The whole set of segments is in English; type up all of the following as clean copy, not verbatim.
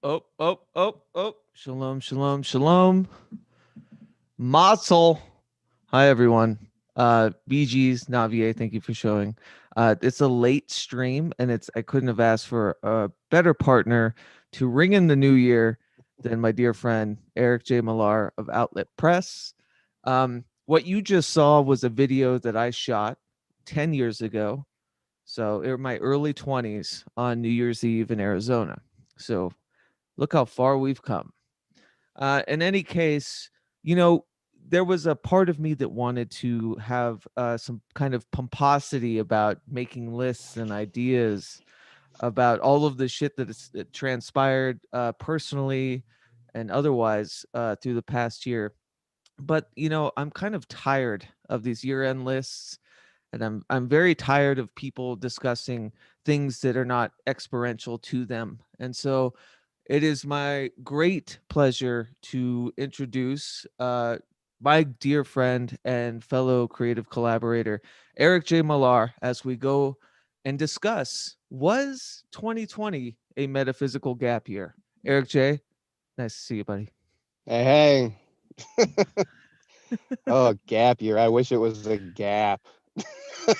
Oh, oh, oh, oh. Shalom, shalom, shalom. Mazel. Hi, everyone. BG's Navier, thank you for showing. It's a late stream, and I couldn't have asked for a better partner to ring in the new year than my dear friend Eric J. Millar of Outlet Press. What you just saw was a video that I shot 10 years ago. So, in my early 20s on New Year's Eve in Arizona. So, look how far we've come. In any case, you know, there was a part of me that wanted to have some kind of pomposity about making lists and ideas about all of the shit that transpired personally and otherwise through the past year. But I'm kind of tired of these year-end lists, and I'm very tired of people discussing things that are not experiential to them. And so it is my great pleasure to introduce my dear friend and fellow creative collaborator, Eric J. Millar, as we go and discuss, was 2020 a metaphysical gap year? Eric J., nice to see you, buddy. Hey, hey. Oh, gap year. I wish it was a gap.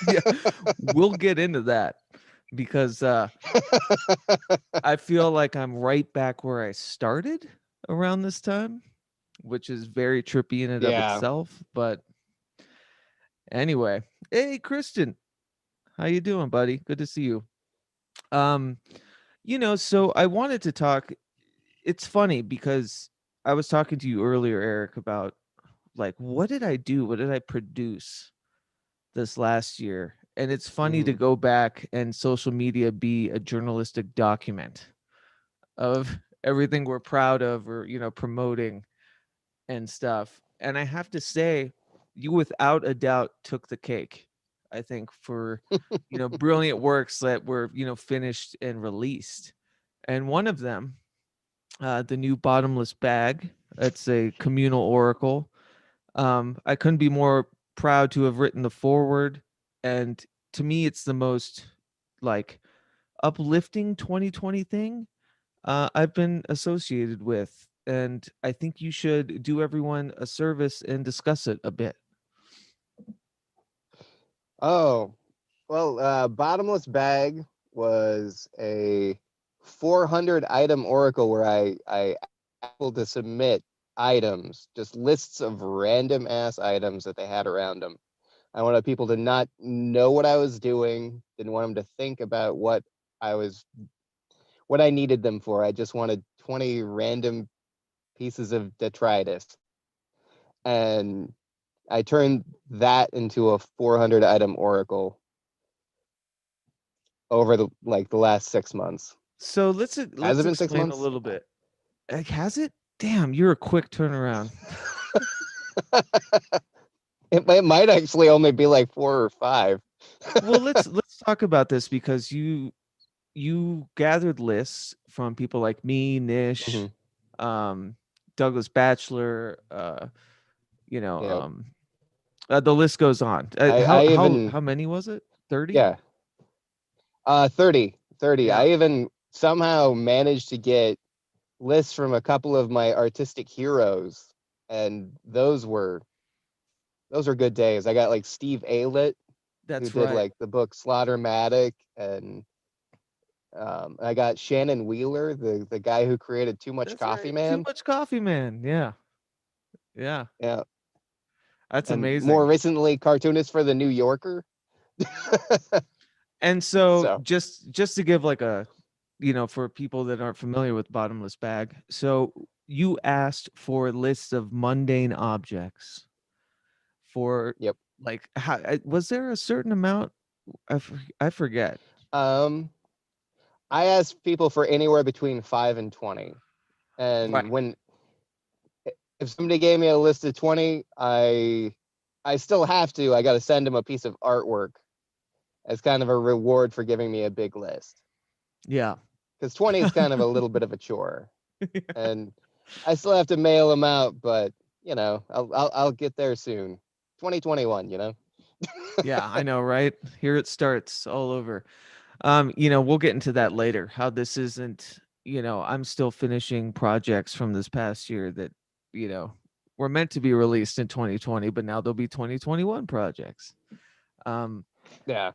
Yeah, we'll get into that because I feel like I'm right back where I started around this time, which is very trippy in and of Yeah. itself. But anyway, hey Kristen, how you doing, buddy? Good to see you. Um, so I wanted to talk. It's funny because I was talking to you earlier, Eric, about like what did I do? What did I produce this last year? And it's funny to hmm go back and social media be a journalistic document of everything we're proud of or promoting and stuff. And I have to say, you without a doubt took the cake. I think for brilliant works that were finished and released, and one of them, the new Bottomless Bag. It's a communal oracle. I couldn't be more proud to have written the forward, and to me, it's the most like uplifting 2020 thing I've been associated with. And I think you should do everyone a service and discuss it a bit. Oh, well, Bottomless Bag was a 400 item oracle where I able to submit items, just lists of random ass items that they had around them. I wanted people to not know what I was doing, didn't want them to think about what I needed them for. I just wanted 20 random pieces of detritus. And I turned that into a 400 item oracle over the last 6 months. So Has it let's been six explain a months? little bit. Like, has it? Damn, you're a quick turnaround. It might actually only be like 4 or 5. Well, let's talk about this because you gathered lists from people like me, Nish, hmm um, Douglas Batchelor, you know, Yeah. um, the list goes on. I, How I how even, how many was it? 30? yeah, 30. Yeah. I even somehow managed to get lists from a couple of my artistic heroes, and those were good days. I got like Steve Aylett, who That's did right. like the book Slaughtermatic, and I got Shannon Wheeler, the guy who created Too Much That's Coffee right. Too Man. much coffee, man. Yeah. Yeah. Yeah, That's and more amazing. recently, cartoonist for the New Yorker. And so So, just to give like a for people that aren't familiar with Bottomless Bag, so you asked for lists of mundane objects for yep. like was there a certain amount? I forget. Um, I asked people for anywhere between 5 and 20, and Right. when if somebody gave me a list of 20, I still have to. I got to send them a piece of artwork as kind of a reward for giving me a big list, Yeah. because 20 is kind of a little bit of a chore, and I still have to mail them out. But I'll get there soon. 2021. Yeah, I know, right? Here it starts all over. We'll get into that later. How this isn't. I'm still finishing projects from this past year that, you know, were meant to be released in 2020, but now they'll be 2021 projects. Um, Yeah.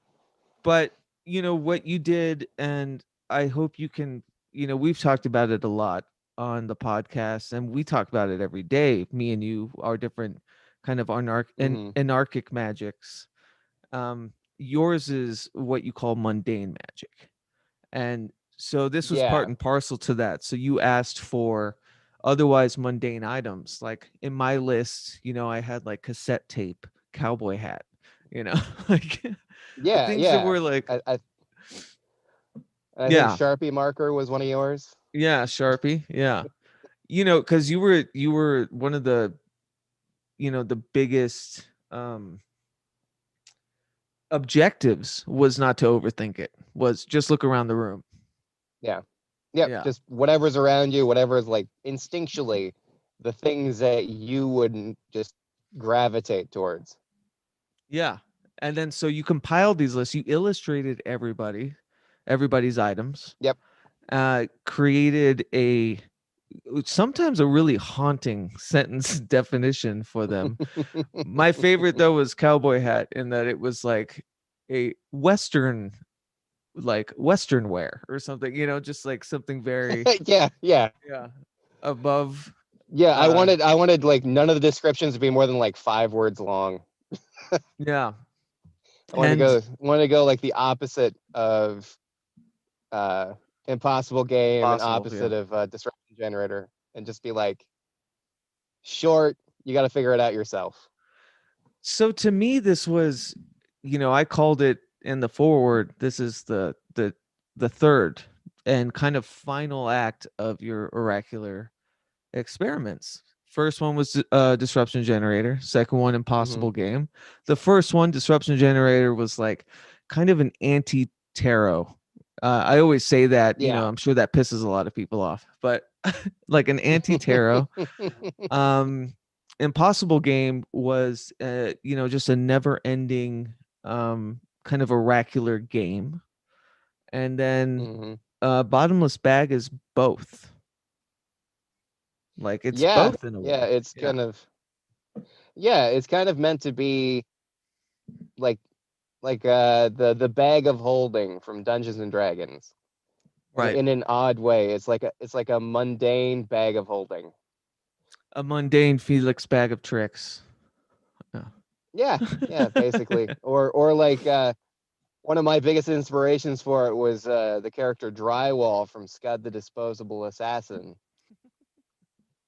but what you did, and I hope you can, we've talked about it a lot on the podcast, and we talk about it every day, me and you, our different kind of Hmm. anarchic magics. Yours is what you call mundane magic. And so this was part Yeah. and parcel to that. So you asked for otherwise mundane items. Like in my list, I had like cassette tape, cowboy hat, like Yeah. things that Yeah. were like, I think yeah, Sharpie marker was one of yours. yeah, Sharpie, yeah. Because you were one of the biggest objectives was not to overthink it, was just look around the room. Yeah. Yep. Yeah. Just whatever's around you, whatever's like instinctually the things that you wouldn't just gravitate towards. Yeah. And then so you compiled these lists, you illustrated everybody's items, Yep. created a sometimes a really haunting sentence definition for them. My favorite though was cowboy hat, in that it was like a western wear or something, just like something very, Yeah. Yeah. yeah, above. Yeah. I uh wanted I wanted like none of the descriptions to be more than like 5 words long. yeah. I wanted to And go like the opposite of uh impossible game and possible, yeah. opposite of disruption generator, and just be like short, you got to figure it out yourself. So to me, this was, I called it in the forward. This is the third and kind of final act of your oracular experiments. First one was disruption generator. Second one, Hmm. impossible game. The first one, disruption generator, was like kind of an anti tarot. I always say that, Yeah. I'm sure that pisses a lot of people off, but like an anti tarot. um Impossible game was just a never ending kind of oracular game. And then Hmm. bottomless bag is both, like it's Yeah. both in a Yeah. way. It's Yeah. kind of it's kind of meant to be like the bag of holding from Dungeons and Dragons Right. in an odd way. It's like a mundane bag of holding. A mundane Felix bag of tricks. Yeah. Yeah. Yeah. Basically, or like one of my biggest inspirations for it was the character Drywall from Scud the Disposable Assassin,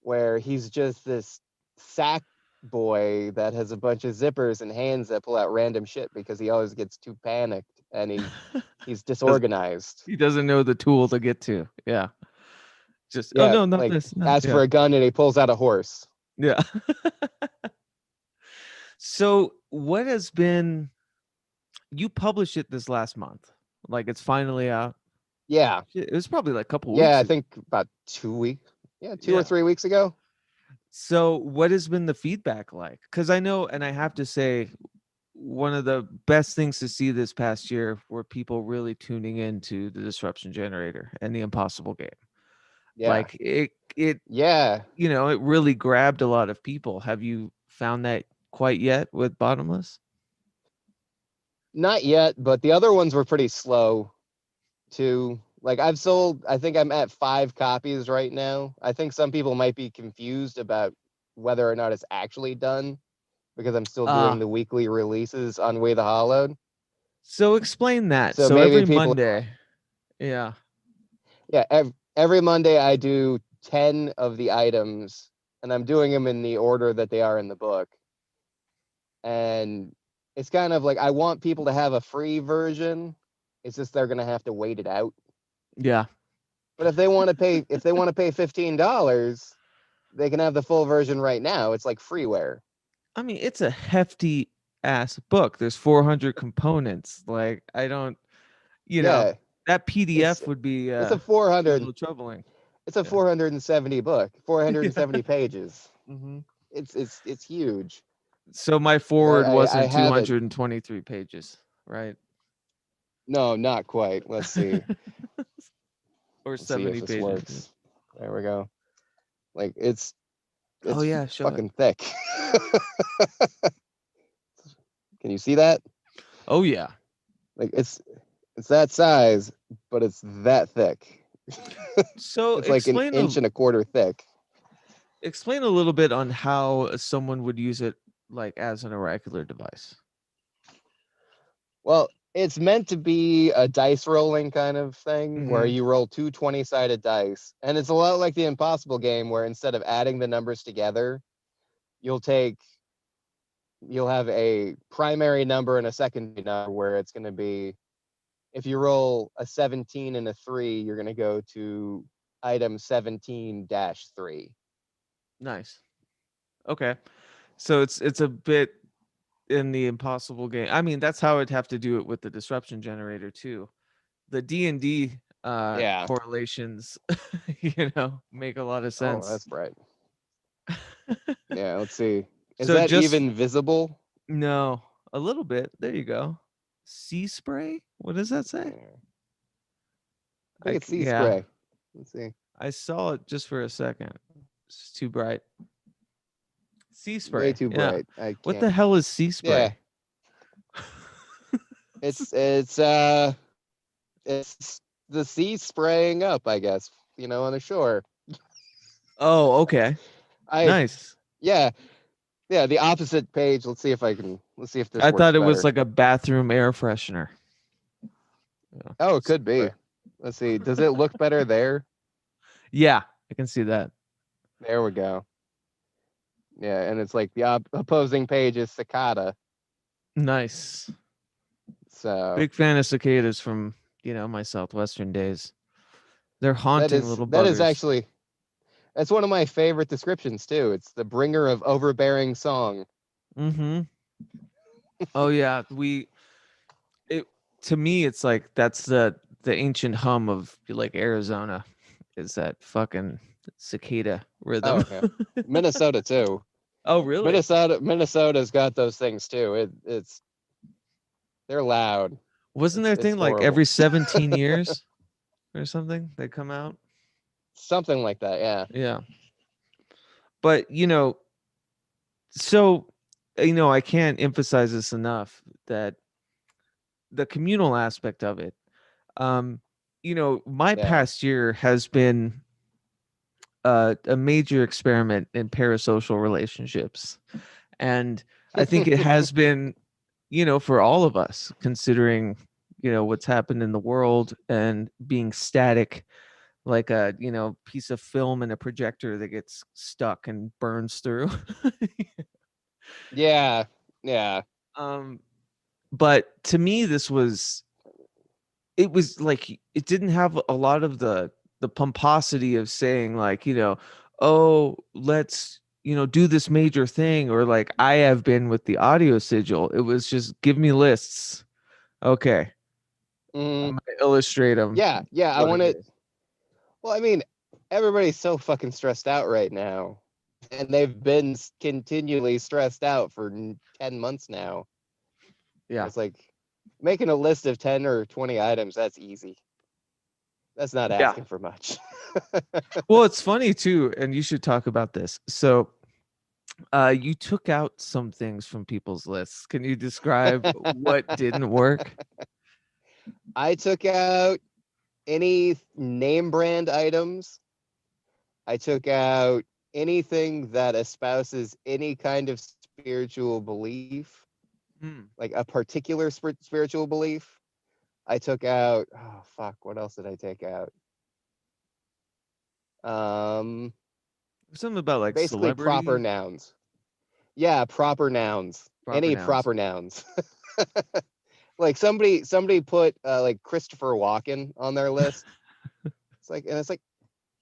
where he's just this sack boy that has a bunch of zippers and hands that pull out random shit because he always gets too panicked and he's Does- disorganized. he doesn't know the tool to get to. Yeah. Just, oh Yeah, no, not like this. No. asks Yeah. for a gun and he pulls out a horse. Yeah. So what has been, you published it this last month. Like it's finally out. Yeah, It was probably like a couple yeah, weeks I ago. think about 2 weeks. Yeah, two or Yeah. 3 weeks ago. So what has been the feedback like? Because I know, and I have to say, one of the best things to see this past year were people really tuning into the disruption generator and the impossible game. Yeah, Like it, yeah, it really grabbed a lot of people. Have you found that quite yet with Bottomless? not yet, but the other ones were pretty slow too. Like I've sold, I think I'm at 5 copies right now. I think some people might be confused about whether or not it's actually done because I'm still doing Ah, the weekly releases on Way the Hollowed. so explain that. So So maybe every people, Monday, yeah. yeah, every Monday I do 10 of the items, and I'm doing them in the order that they are in the book. And it's kind of like I want people to have a free version. It's just they're gonna have to wait it out. Yeah. But if they want to pay $15, they can have the full version right now. It's like freeware. I mean, it's a hefty ass book. There's 400 components. Like, I don't, you know, Yeah, that it's PDF would be it's a a 400 little troubling. it's a Yeah. 470 book, Yeah. 470 pages. Hmm. It's huge. So my Because forward I wasn't have it. 223 pages, right? No, not quite. Let's see. or Let's see if 70 this pages. Yeah. works. There we go. Like it's Oh it's yeah, show it. fucking thick. Can you see that? Oh yeah. Like it's that size, but it's that thick. So It's like an inch and a quarter thick. explain a little bit on how someone would use it like as an oracular device. Well, it's meant to be a dice rolling kind of thing where Mm-hmm. you roll two 20-sided dice. And it's a lot like the Impossible game where instead of adding the numbers together, you'll take you'll have a primary number and a secondary number where it's going to be if you roll a 17 and a 3, you're going to go to item 17-3. Nice. Okay. So it's a bit in the impossible game. I mean, that's how I'd have to do it with the disruption generator too. The D&D Yeah. correlations, make a lot of Oh, sense. that's bright. Yeah, let's see. Is So that just even visible? no, a little bit. There you go. Sea spray? What does that say? Yeah. I think it's sea Yeah, spray. Let's see. I saw it just for a second. It's too bright. Sea Way spray. too Yeah. bright. I What can't. the hell is sea Yeah. spray? It's the sea spraying up, I guess, on the shore. Oh, okay. I Nice. yeah, yeah, the opposite page. Let's see if this I works thought it was better. like a bathroom air freshener. Yeah. Oh, it Sea could spray. be. Let's see. Does it look better there? Yeah, I can see that. There we go. Yeah, and it's like the opposing page is cicada. Nice. So Big fan of cicadas from, my southwestern days. They're haunting little that is buggers. actually that's one of my favorite descriptions too. It's the bringer of overbearing song. Mm-hmm. Oh yeah, it to me it's like that's the ancient hum of like Arizona is that fucking cicada rhythm. Oh yeah, Minnesota too. Oh really? Minnesota's got those things too. It's they're loud. Wasn't there a It's thing like horrible. every 17 years or something they come out? Something like that. Yeah. Yeah. But so I can't emphasize this enough that the communal aspect of it. Um, my Yeah. past year has been a major experiment in parasocial relationships. And I think it has been, for all of us, considering, what's happened in the world and being static like a, piece of film in a projector that gets stuck and burns through. Yeah. Yeah. um, but to me, it was like it didn't have a lot of the pomposity of saying like oh let's do this major thing or like I have been with the audio sigil. It was just give me lists. Okay, Mm, I'm gonna illustrate them. yeah. Yeah. I What want it to. is. Well, I mean, everybody's so fucking stressed out right now, and they've been continually stressed out for 10 months now. And Yeah, it's like making a list of 10 or 20 items. That's easy. That's not yeah. asking for much. Well, it's funny too, and you should talk about this. So you took out some things from people's lists. Can you describe what didn't work? I took out any name brand items. I took out anything that espouses any kind of spiritual belief, Hmm. like a particular spiritual belief. I took out, oh fuck, what else did I take out? Um, Something about like Basically proper celebrity nouns. Yeah, proper nouns. proper Any nouns. proper nouns. Like somebody put like Christopher Walken on their list. It's like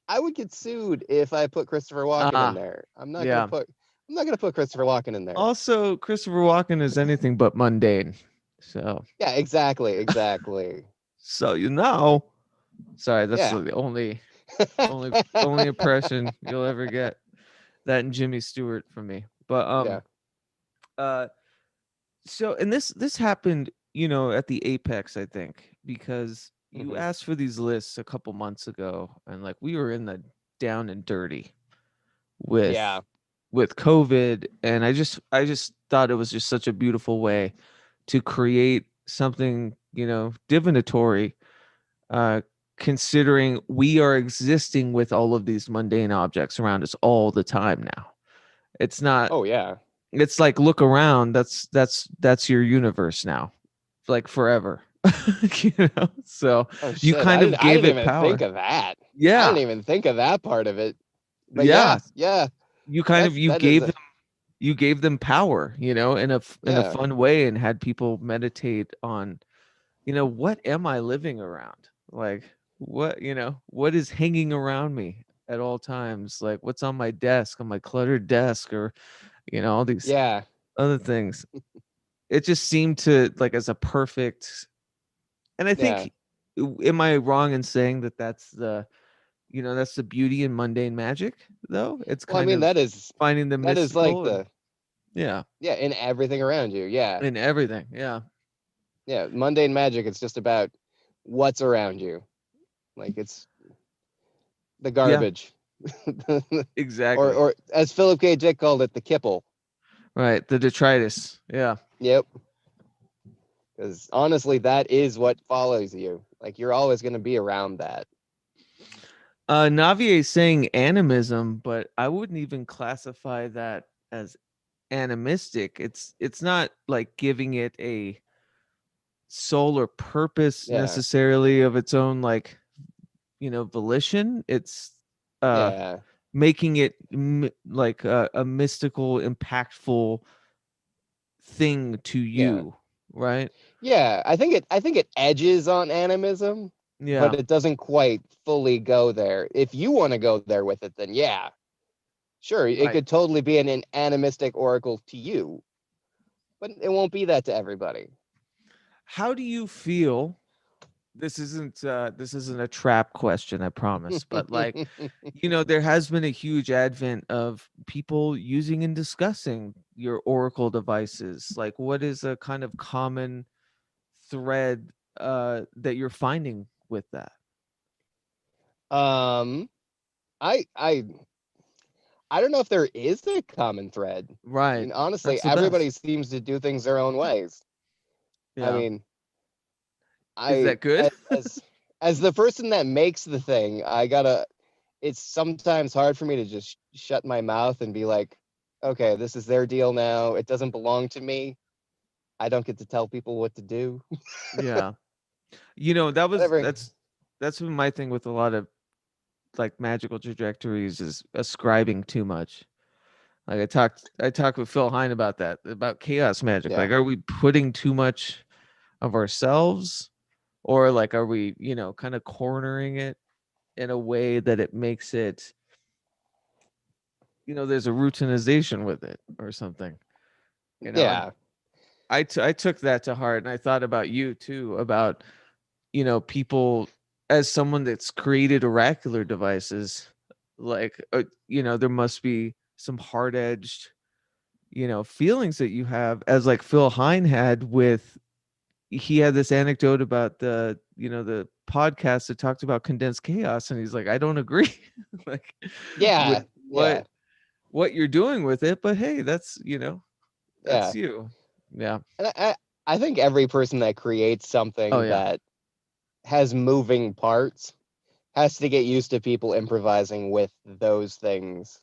I would get sued if I put Christopher Walken in Ah, there. yeah. I'm not gonna put Christopher Walken in there. Also, Christopher Walken is anything but mundane. So, Yeah, exactly. so sorry, that's Yeah. the only impression you'll ever get. That and Jimmy Stewart from me. But Yeah. uh so and this happened, at the apex, I think, because You Hmm. asked for these lists a couple months ago, and like we were in the down and dirty with Yeah. COVID, and I just thought it was just such a beautiful way to create something, divinatory, uh considering we are existing with all of these mundane objects around us all the time now. It's not, Oh yeah. it's like, look around, that's your universe now, like forever. So Oh you shit. kind of I gave didn't it even think power. of that. I Yeah. didn't even think of that part of it. But Yeah. yeah, yeah. You kind of, That is a you gave them power, in a yeah. fun way, and had people meditate on, what am I living around? Like, what is hanging around me at all times? Like, what's on my cluttered desk, or, all these Yeah. other things. It just seemed to, like, as a perfect, and I Yeah. think, am I wrong in saying that that's the beauty in mundane magic, though? It's Well, I kind mean of finding the that is like mystical, and the yeah, yeah, in everything around you. Yeah. in everything. Yeah. Yeah. Mundane magic, it's just about what's around you. Like it's the Yeah, garbage. exactly. Or as Philip K. Dick called it, the kipple. Right. The detritus. Yeah. Yep. Because honestly, that is what follows you. Like you're always going to be around that. Navier is saying animism, but I wouldn't even classify that as animistic. It's not like giving it a soul or purpose Yeah. necessarily of its own, like, volition. It's uh Yeah. making it like a mystical, impactful thing to Yeah. you, right? Yeah. I think it edges on animism, but Yeah. it doesn't quite fully go there. If you want to go there with it, then yeah, sure, it Right. could totally be an animistic oracle to you, but it won't be that to everybody. How do you feel? This isn't a trap question, I promise, but, like, there has been a huge advent of people using and discussing your oracle devices. Like, what is a kind of common thread that you're finding with that? um, I I don't know if there is a common thread. I Right. mean, honestly, That's the best. everybody seems to do things their own ways. I Yeah. mean, Is I that good? as the person that makes the thing, I gotta. It's sometimes hard for me to just shut my mouth and be like, okay, this is their deal now. It doesn't belong to me. I don't get to tell people what to do. Yeah. That was Whatever. that's been my thing with a lot of, like, magical trajectories, is ascribing too much. Like, I talked with Phil Hine about that, about chaos magic. Yeah. Like, are we putting too much of ourselves, or, like, are we, kind of cornering it in a way that it makes it, there's a routinization with it or something, and Yeah. I took that to heart, and I thought about you too, about, people, as someone that's created oracular devices, like, there must be some hard-edged, feelings that you have, as, like, Phil Hine had with, he had this anecdote about the podcast that talked about condensed chaos, and he's like, I don't agree, like, with Yeah. what Yeah. you're doing with it, but hey, that's Yeah. you. Yeah. And I think every person that creates Oh something yeah. that has moving parts has to get used to people improvising with those things.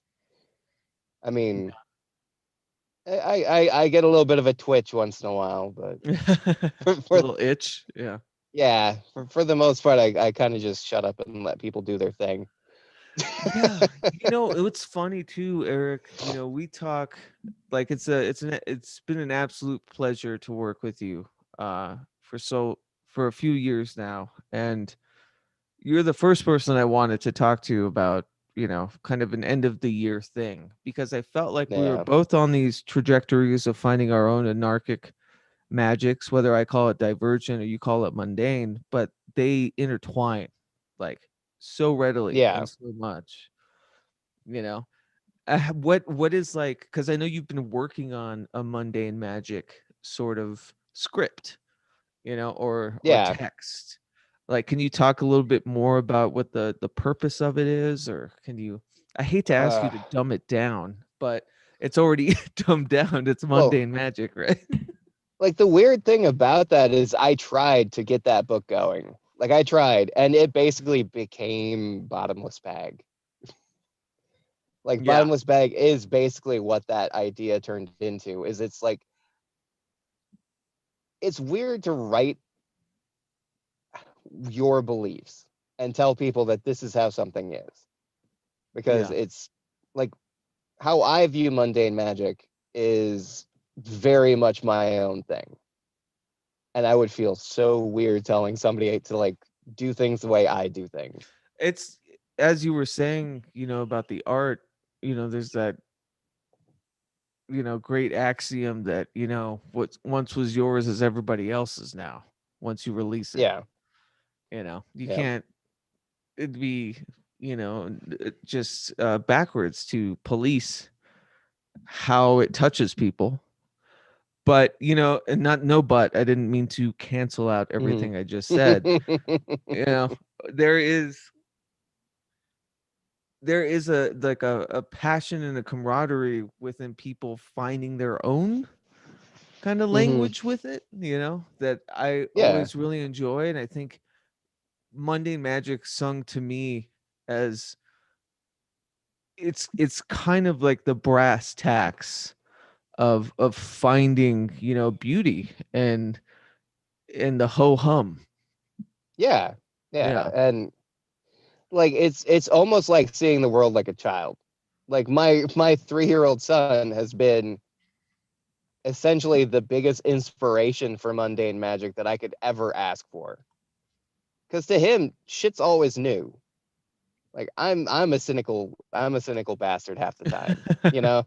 I mean, I get a little bit of a twitch once in a while, but for Little itch. Yeah. yeah, for the most part, I kind of just shut up and let people do their thing. Yeah. It's funny too, Eric. We talk, like, it's been an absolute pleasure to work with you for a few years now. And you're the first person I wanted to talk to about, kind of an end of the year thing, because I felt like we were Yeah, both on these trajectories of finding our own anarchic magics, whether I call it divergent or you call it mundane, but they intertwine, like, so readily yeah, and so much, you know. What is, like, because I know you've been working on a mundane magic sort of script, or yeah. text. Like, can you talk a little bit more about what the purpose of it is, or can you? I hate to ask you Uh, to dumb it down, but it's already dumbed down. It's well, mundane magic, right? like the weird thing about that is I tried to get that book going. Like I tried, and it basically became Bottomless Bag. Like Yeah, Bottomless Bag is basically what that idea turned into. Is it's like it's weird to write your beliefs and tell people that this is how something is because yeah. it's like how I view mundane magic is very much my own thing. And I would feel so weird telling somebody to like do things the way I do things. It's as you were saying, about the art. There's that great axiom that what once was yours is everybody else's now. Once you release it, Yeah. you Yeah. can't. It'd be just backwards to police how it touches people. But and not no but I didn't mean to cancel out Hmm. everything I just said. you know there is a passion and a camaraderie within people finding their own kind of Hmm. language with it, that I Yeah. always really enjoy. And I think mundane magic sung to me as it's kind of like the brass tacks of finding beauty and in the ho hum. Yeah. Yeah. Yeah, And like it's almost like seeing the world like a child. Like my 3-year old son has been essentially the biggest inspiration for mundane magic that I could ever ask for. Because to him, shit's always new. Like I'm a cynical bastard half the time, you know.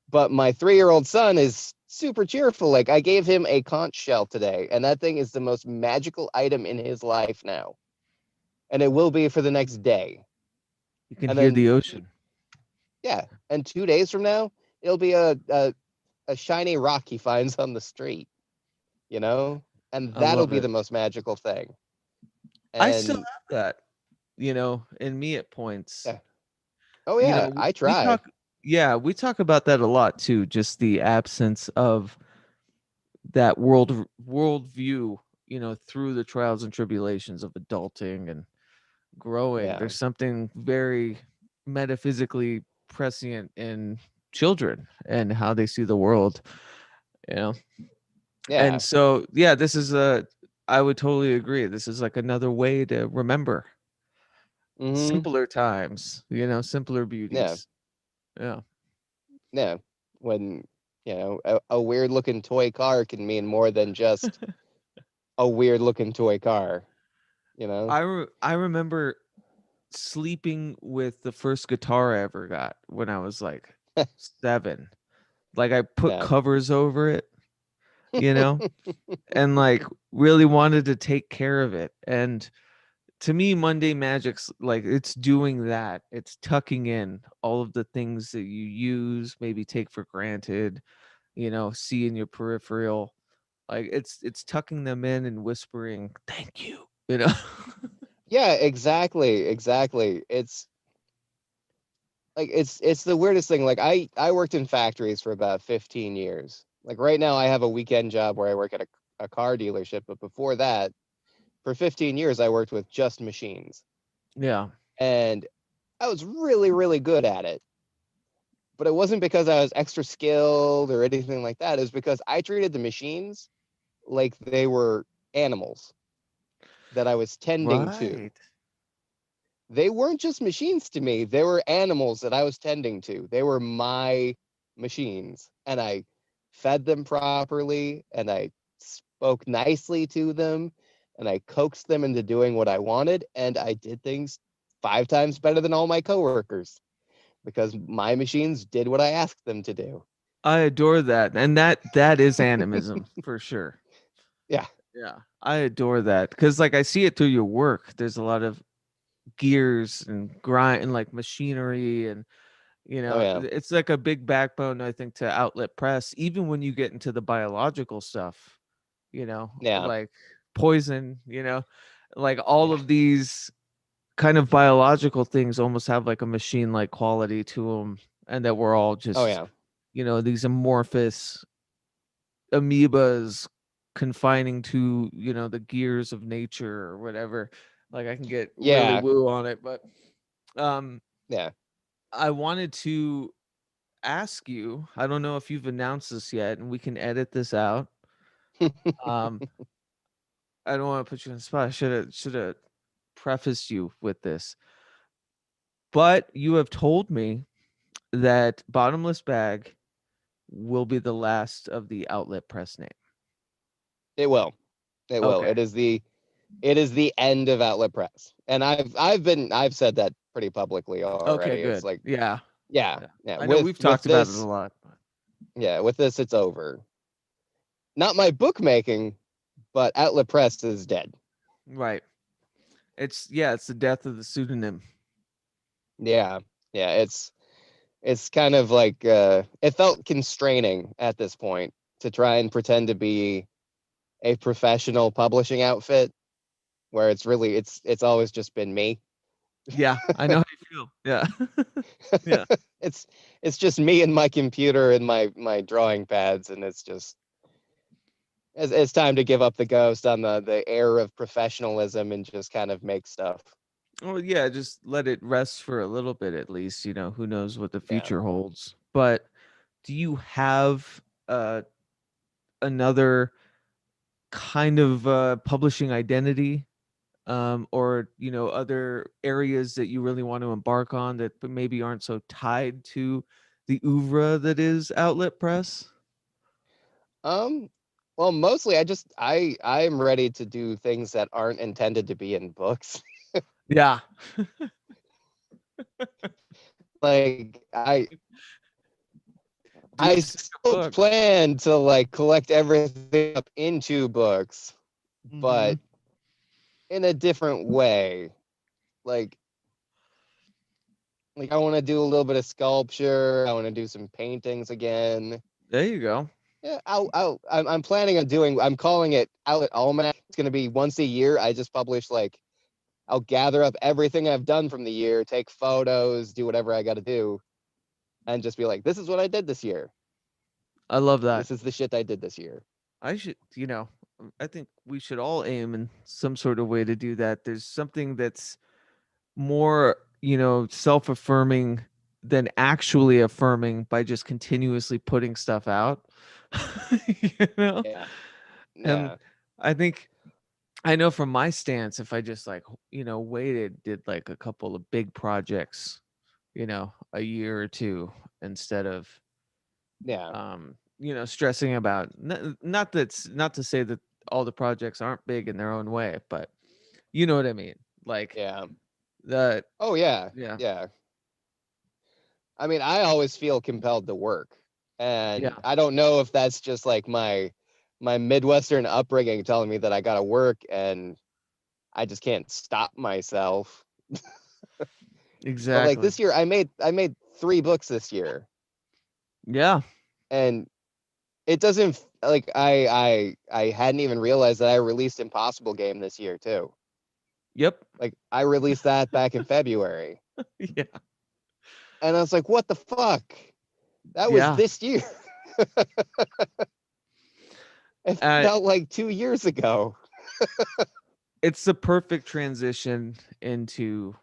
But my 3-year old son is super cheerful. Like I gave him a conch shell today, and that thing is the most magical item in his life now, and it will be for the next day. you can And hear then the ocean. yeah, and 2 days from now, it'll be a shiny rock he finds on the street, you know, and I that'll love be it. the most magical thing. I still And have that, in me at points. yeah, oh yeah, I We try. talk, yeah, we talk about that a lot too, just the absence of that worldview, through the trials and tribulations of adulting and growing. Yeah, There's something very metaphysically prescient in children and how they see the world, you know. And yeah. so, yeah, this is a I would totally agree. This is like another way to remember Mm-hmm. simpler times, simpler Yeah, beauties. Yeah. yeah. When a weird looking toy car can mean more than just a weird looking toy car. You know. I remember sleeping with the first guitar I ever got when I was like 7. Like I put Yeah. covers over it, you know, and like really wanted to take care of it. And to me, Monday Magic's like it's doing that. It's tucking in all of the things that you use, maybe take for granted, see in your peripheral. Like it's tucking them in and whispering, "Thank you." Yeah. Exactly. Exactly. It's like it's the weirdest thing. Like I worked in factories for about 15 years. Like right now, I have a weekend job where I work at a car dealership. But before that, for 15 years, I worked with just machines, Yeah. and I was really really good at it. But it wasn't because I was extra skilled or anything like that. It was because I treated the machines like they were animals that I was tending to. Right. They weren't just machines to me, they were animals that I was tending to. They were my machines. And I fed them properly and I spoke nicely to them and I coaxed them into doing what I wanted. And I did things 5 times better than all my coworkers because my machines did what I asked them to do. I adore that. And that is animism for sure. Yeah. Yeah. I adore that cuz like I see it through your work. There's a lot of gears and grind and like machinery and Oh, yeah. it's like a big backbone I think to outlet press even when you get into the biological stuff, Yeah. like poison, like all Yeah. of these kind of biological things almost have like a machine like quality to them, and that we're all Oh just, yeah. these amorphous amoebas confining to, the gears of nature or whatever. Like I can get really Yeah. woo on it, but um Yeah. I wanted to ask you, I don't know if you've announced this yet and we can edit this out. Um I don't want to put you on the spot. I should have prefaced you with this. But you have told me that Bottomless Bag will be the last of the Outlet Press name. It will. It will. Okay. It is the end of Outlet Press. And I've said that pretty publicly Okay, already. It's good. like, Yeah. yeah, Yeah. yeah. I know we've With talked about it a this, lot. yeah, with this it's over. Not my bookmaking, but Outlet Press is dead. Right. It's the death of the pseudonym. Yeah. Yeah, it's kind of like it felt constraining at this point to try and pretend to be a professional publishing outfit where it's always just been me. Yeah, I know how you feel. Yeah. Yeah. it's it's just me and my computer and my drawing pads, and it's time to give up the ghost on the air of professionalism and just kind of make stuff. Well, yeah, just let it rest for a little bit at least, who knows what the Yeah. future holds. But do you have another kind of publishing identity, or other areas that you really want to embark on that maybe aren't so tied to the oeuvre that is Outlet Press? Um well, mostly I'm ready to do things that aren't intended to be in books. Yeah. Like Do I the second still book. plan to like collect everything up into books, Hmm. but in a different way. Like I want to do a little bit of sculpture. I want to do some paintings again. There you go. Yeah, I'm planning on doing. I'm calling it Outlet Almanac. It's gonna be once a year. I just publish like I'll gather up everything I've done from the year, take photos, do whatever I got to do, and just be like, this is what I did this year. I love that. This is the shit I did this year. I should, I think we should all aim in some sort of way to do that. There's something that's more, self-affirming than actually affirming by just continuously putting stuff out. you know? Yeah, And yeah, I think I know from my stance, if I just like, waited, did like a couple of big projects, a year or two instead of yeah, stressing about not to say that all the projects aren't big in their own way, but you know what I mean. Like yeah. the Oh yeah, yeah. yeah. I mean, I always feel compelled to work, and Yeah. I don't know if that's just like my Midwestern upbringing telling me that I gotta work, and I just can't stop myself. But like Exactly. this year, I made 3 books this year, Yeah. and it doesn't like I hadn't even realized that I released Impossible Game this year too. Yep. Like I released that back in February, Yeah. and I was like, what the fuck? That was Yeah. this year. It uh, felt like 2 years ago. it's the perfect transition into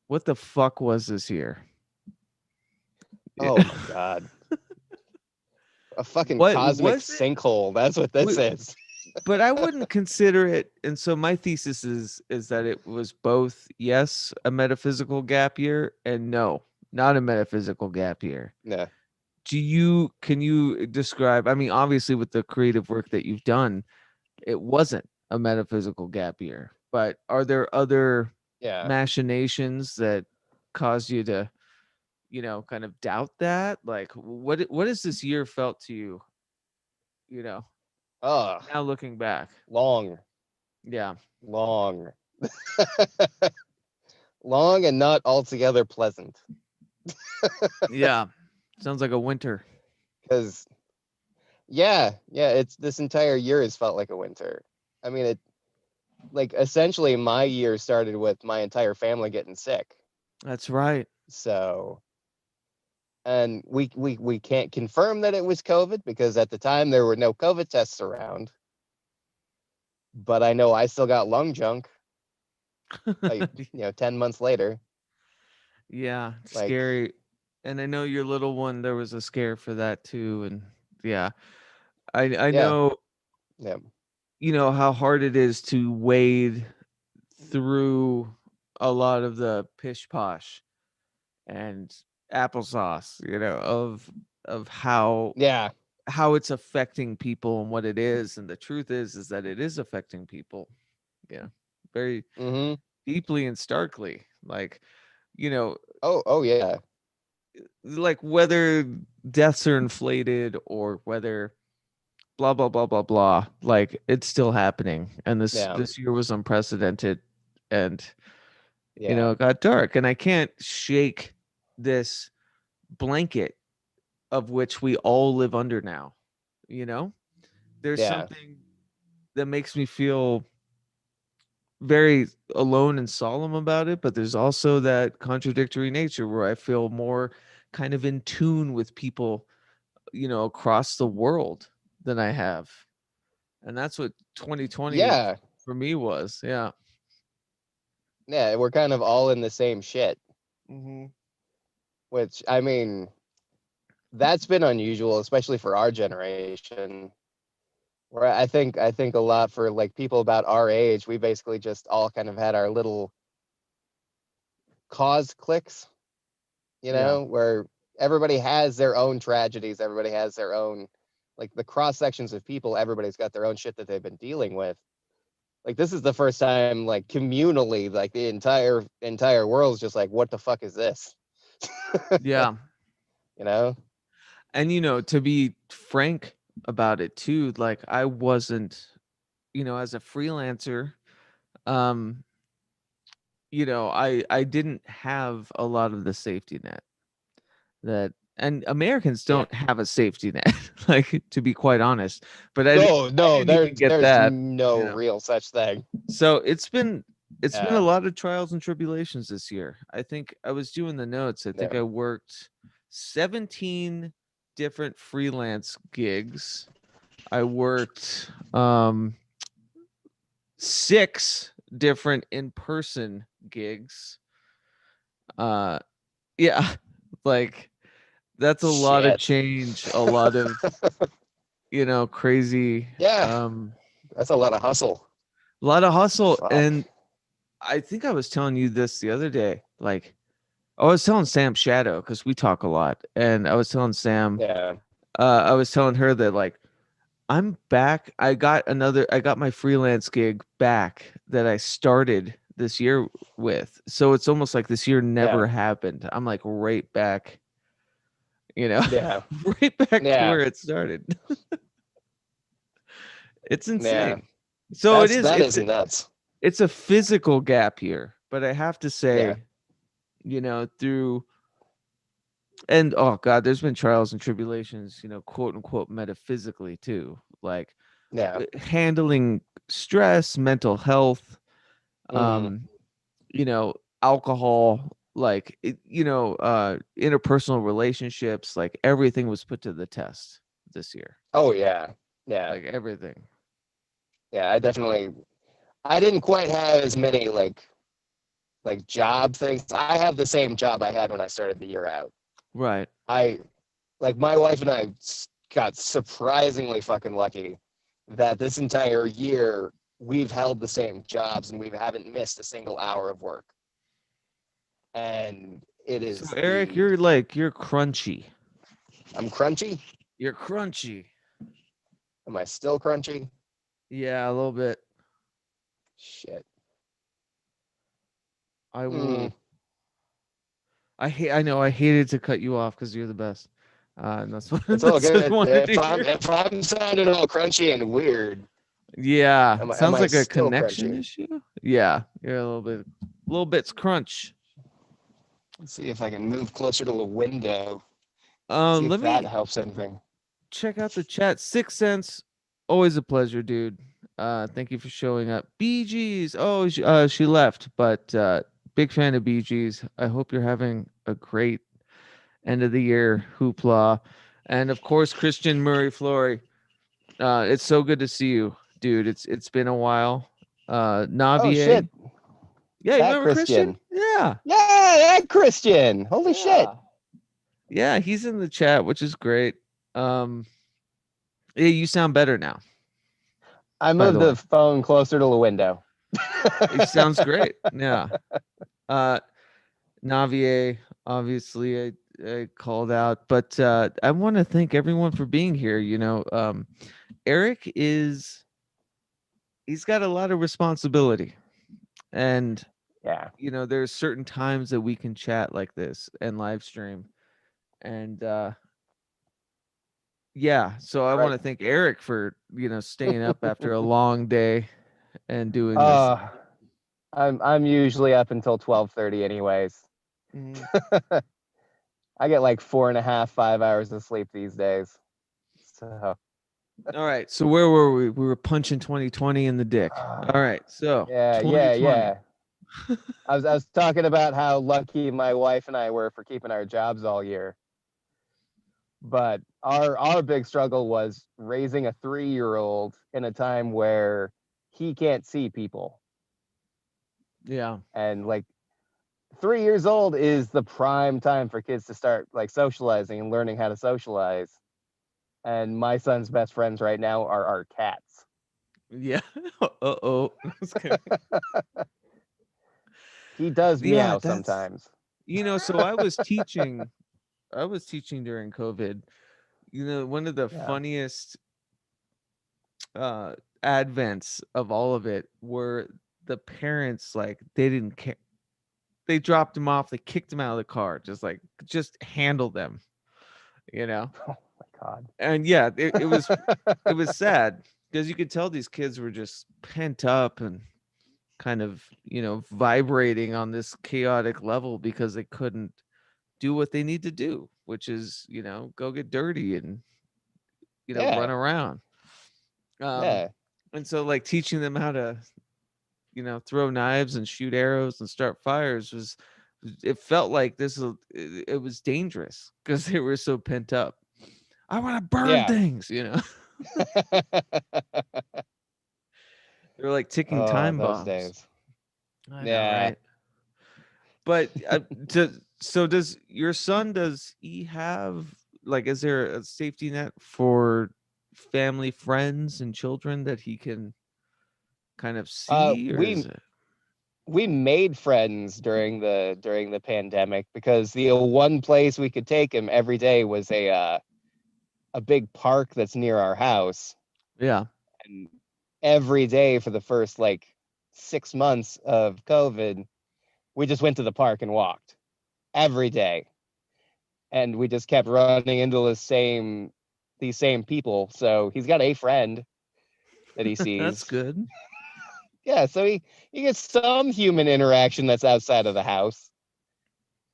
what the fuck was this year. Yeah. Oh my god. A fucking What cosmic was it? sinkhole. That's what this is. But I wouldn't consider it. And so my thesis is that it was both, yes, a metaphysical gap year, and no, not a metaphysical gap year. Yeah. Can you describe, I mean, obviously with the creative work that you've done, it wasn't a metaphysical gap year, but are there other Yeah. machinations that cause you to, kind of doubt that? Like what has this year felt to you, you know, Ugh. now looking back? Long. Yeah. Long. Long and not altogether pleasant. Yeah. Sounds like a winter. Because yeah, it's this entire year has felt like a winter. I mean like essentially my year started with my entire family getting sick. That's right. So, and we can't confirm that it was COVID because at the time there were no COVID tests around. But I know I still got lung junk, like, 10 months later. Yeah, Like, scary. And I know your little one, there was a scare for that too. And yeah, I yeah, know, yeah, how hard it is to wade through a lot of the pish posh and applesauce, of yeah. how it's affecting people and what it is. And the truth is that it is affecting people. Yeah. Very Mm-hmm. deeply and starkly. Like, you know, Oh yeah, like whether deaths are inflated or whether blah blah blah blah blah, like it's still happening. And this yeah, this year was unprecedented, and yeah, it got dark, and I can't shake this blanket of which we all live under now. you know there's yeah, something that makes me feel very alone and solemn about it, but there's also that contradictory nature where I feel more kind of in tune with people, across the world than I have. And that's what 2020 yeah, for me was. Yeah. yeah. We're kind of all in the same shit, Hmm. which I mean, that's been unusual, especially for our generation. Where I think a lot for like people about our age, we basically just all kind of had our little cause clicks, Yeah. where everybody has their own tragedies, everybody has their own, like, the cross sections of people, everybody's got their own shit that they've been dealing with. Like, this is the first time, like, communally, like, the entire world's just like, what the fuck is this? Yeah. you know? And, to be frank about it too, like I wasn't, as a freelancer, um, I didn't have a lot of the safety net that, and Americans Yeah. don't have a safety net, like, to be quite honest. But No, I no, didn't even get there's that, no you know. real such thing. So it's been a Yeah. lot of trials and tribulations this year. I think I was doing the notes. I think Yeah. I worked 17 different freelance gigs. I worked 6 different in-person gigs. Uh yeah, like that's a lot of Shit. change, a lot of, crazy, Yeah. um That's a lot of hustle. a lot of hustle. Fuck. And I think I was telling you this the other day. Like, I was telling Sam Shadow, because we talk a lot, and I was telling Sam, Yeah. I was telling her that, like, I'm back. I got my freelance gig back that I started this year with. So it's almost like this year never Yeah. happened. I'm like right back, you know, Yeah. right back to Yeah. where it started. It's Yeah. insane. So That's that is nuts. it's a physical gap here, but I have to Yeah. say, through, and oh god, there's been trials and tribulations, quote unquote metaphysically too, like Yeah. handling stress, mental health, Mm-hmm. um, alcohol, like interpersonal relationships, like everything was put to the test this year. Oh yeah. Yeah. Like everything. Yeah. I didn't quite have as many like job things. I have the same job I had when I started the year out. Right. I like my wife and I got surprisingly fucking lucky that this entire year we've held the same jobs and we haven't missed a single hour of work. And it So is Eric, the you're crunchy. I'm crunchy. You're crunchy. Am I still crunchy? Yeah, a little bit. Shit. I Hmm. will. I know I hated to cut you off because you're the best. And that's what It's all that's what I good. wanted to hear. If I'm sounding all crunchy and weird, Yeah, am sounds I like a still connection crunchy? issue. Yeah, you're a little bit crunch. Let's see if I can move closer to the window. See if Let that me helps anything. check out the chat. 6 cents, always a pleasure, dude. Thank you for showing up. Bee Gees. Oh, she left, but big fan of Bee Gees. I hope you're having a great end of the year hoopla. And of course, Christian Murray Flory. It's so good to see you, dude. It's been a while. Oh shit, Navier. Yeah, you that remember Christian? Christian. Yeah. Yeah, that Christian. Holy shit. Yeah. Yeah, he's in the chat, which is great. Um, yeah, you sound better now, I by moved the way. the phone closer to the window. It sounds great. Yeah. Uh Navier, obviously I called out, but I want to thank everyone for being here. Eric he's got a lot of responsibility, and Yeah. there's certain times that we can chat like this and live stream, and yeah, so I want Right. to thank Eric for staying up after a long day and doing this. uh I'm usually up until 12:30 anyways. Mhm. I get like 4.5, 5 hours of sleep these days. So All right, so where were we? We were punching 2020 in the dick. All right, so yeah, yeah, 2020. yeah. I was talking about how lucky my wife and I were for keeping our jobs all year. But our big struggle was raising a 3-year-old in a time where he can't see people. Yeah. And like 3 years old is the prime time for kids to start like socializing and learning how to socialize. And my son's best friends right now are our cats. Yeah. Uh-oh. He does Yeah, meow that's sometimes. so I was teaching during COVID. One of the Yeah. funniest uh advents of all of it were the parents, like, they didn't care. They dropped him off, they kicked him out of the car, just handle them, you know. Oh my god. And yeah, it was sad because you could tell these kids were just pent up and kind of vibrating on this chaotic level because they couldn't do what they need to do, which is go get dirty and run Yeah. around. um Yeah. and so, like, teaching them how to throw knives and shoot arrows and start fires it felt like it was dangerous because they were so pent up. I want to burn Yeah. things. They're like ticking Oh, time those bombs. days. I know, Yeah. right? But so does he have, like, is there a safety net for family, friends, and children that he can kind of see, or is We it? we made friends during the pandemic because the one place we could take him every day was a big park that's near our house. Yeah. And every day for the first like 6 months of COVID, we just went to the park and walked every day. And we just kept running into these same people. So he's got a friend that he That's sees. good. Yeah, so he gets some human interaction that's outside of the house.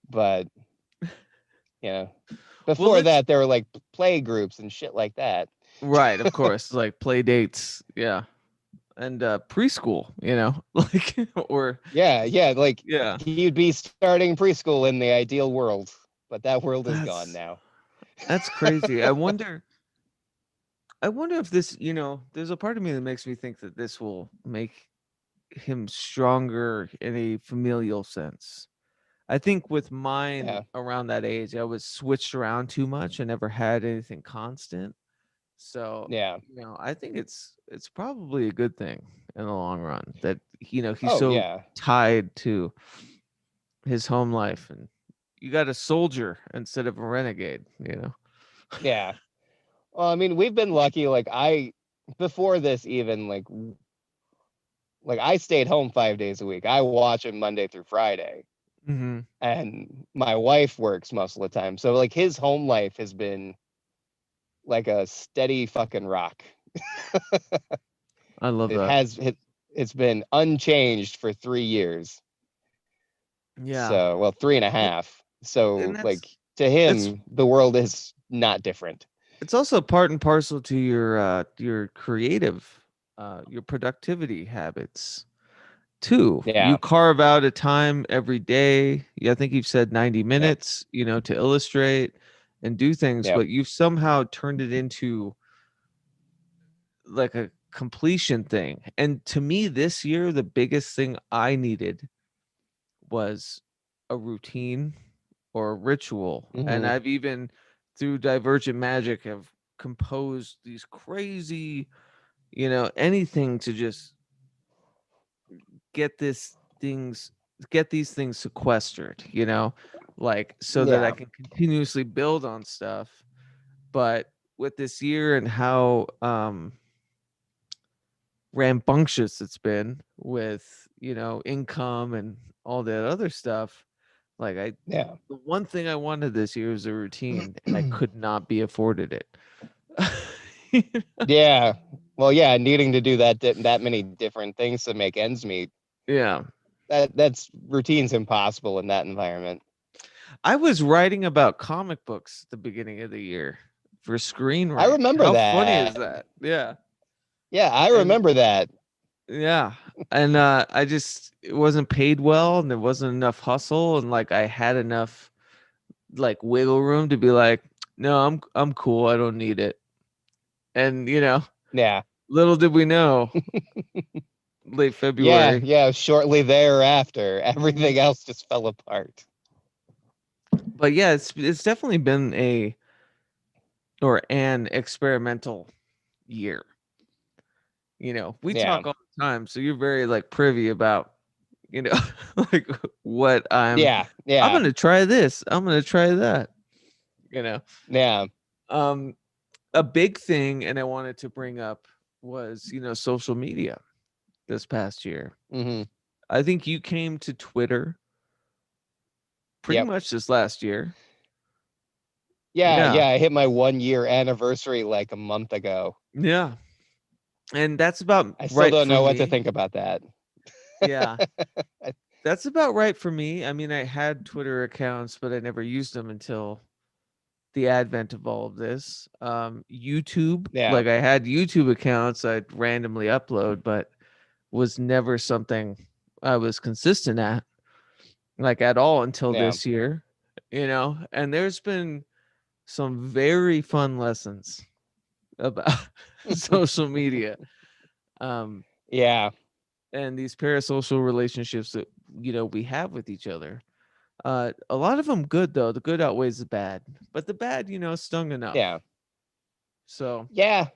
But you know, Well, before let's that there were like play groups and shit like that. right, of course, like play dates, yeah, and preschool, like, or Yeah, yeah, like yeah. he'd be starting preschool in the ideal world, but that world is gone That's now. that's crazy. I wonder if this, there's a part of me that makes me think that this will make him stronger in a familial sense. I think with mine Yeah. around that age, I was switched around too much. I never had anything constant. So, Yeah. I think it's probably a good thing in the long run that he's Oh so yeah. tied to his home life, and you got a soldier instead of a renegade. Yeah. Well, I mean, we've been lucky. Like I, before this, even like I stayed home 5 days a week. I watch him Monday through Friday, Hmm. and my wife works most of the time. So like his home life has been like a steady fucking rock. I love It that. has it's been unchanged for 3 years. Yeah. So well, three and a It, half. and So that's like to it's him, the world is not different. it's also part and parcel to your creative. your productivity habits. Two, Yeah. you carve out a time every day. Yeah, I think you've said 90 Yep. minutes, to illustrate and do things, Yep. but you've somehow turned it into like a completion thing. And to me, this year, the biggest thing I needed was a routine or a ritual. And Hmm. I've even through Divergent Magic have composed these crazy, anything to just get this things get these things sequestered, like so that I Yeah. can continuously build on stuff. But with this year and how rambunctious it's been with, income and all that other stuff, like I Yeah. the one thing I wanted this year was a routine and I could not be afforded it. Yeah. Well, yeah, needing to do that many different things to make ends meet. Yeah. That's routine's impossible in that environment. I was writing about comic books at the beginning of the year for Screen I Rant. remember How funny that. is that? Yeah. Yeah, I And remember that. yeah. And I just it wasn't paid well and there wasn't enough hustle and like I had enough like wiggle room to be like, no, I'm cool. I don't need it. And Yeah. little did we know, late Yeah, February. yeah, shortly thereafter, Mhm. everything else just fell apart. But yeah, it's definitely been a or an experimental year. We Yeah. talk all the time, so you're very like privy about, you know, like what Yeah. I'm Yeah. gonna try this, I'm gonna try that, you know. Yeah. Um, a big thing, and I wanted to bring up was, social media this past year. Hmm. I think you came to Twitter pretty Yep. much this last year. Yeah, Yeah. yeah, I hit my 1 year anniversary like a month ago. Yeah. And that's about I still right don't for know what to me. think about that. Yeah. That's about right for me. I mean, I had Twitter accounts, but I never used them until the advent of all of this. YouTube, Yeah. like I had YouTube accounts I'd randomly upload, but was never something I was consistent at, like at all until Yeah. this year, And there's been some very fun lessons about social media. Um, Yeah. and these parasocial relationships that we have with each other. A lot of them good though. The good outweighs the bad, but the bad, stung enough. Yeah. So Yeah.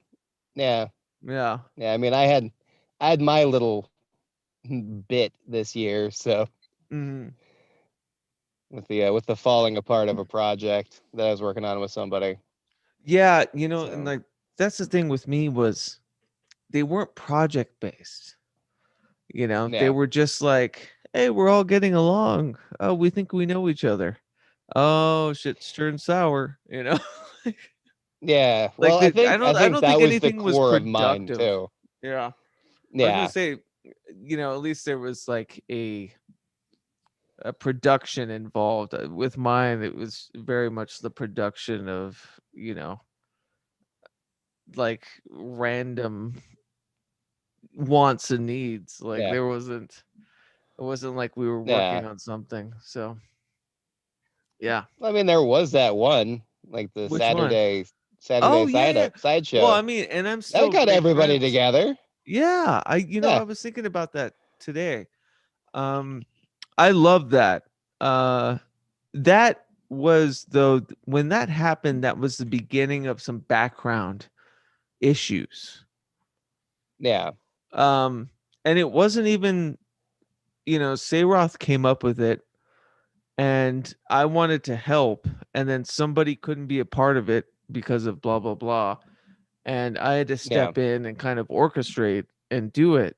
Yeah. yeah. Yeah. I mean, I had my little bit this year, so Mhm. with the falling apart of a project that I was working on with somebody. Yeah, and So like that's the thing with me was they weren't project based. They yeah. were just like, hey, we're all getting along. Oh, we think we know each other. Oh, shit's turned sour. Yeah. Like Well, I I think I don't I think don't that think was the anything was core of mine productive. too. Yeah. I was gonna Yeah. say, at least there was like a production involved. With mine, it was very much the production of, like random wants and needs. Like Yeah. it wasn't like we were Yeah. working on something. So yeah. I mean, there was that one, like the Which one? Saturday Oh yeah, yeah. Well, I sideshow. mean, and I'm That still got great everybody friends. together. Yeah, I Yeah. was thinking about that today. Um, I love that. Uh, that was though when that happened, that was the beginning of some background issues. Yeah. Um, and it wasn't even, Sayroth came up with it and I wanted to help, and then somebody couldn't be a part of it because of blah blah blah. And I had to Yeah. step in and kind of orchestrate and do it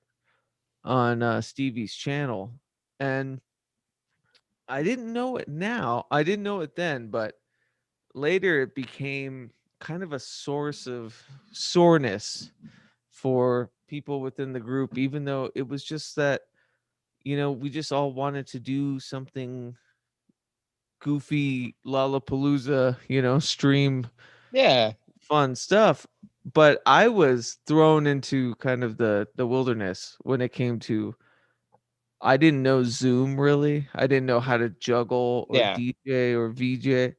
on Stevie's channel. And I didn't know it now. I didn't know it then, but later it became kind of a source of soreness for people within the group, even though it was just that, we just all wanted to do something goofy, Lollapalooza, stream Yeah. fun stuff. but I was thrown into kind of the wilderness when it came to, I didn't know Zoom really. I didn't know how to juggle or Yeah. DJ or VJ,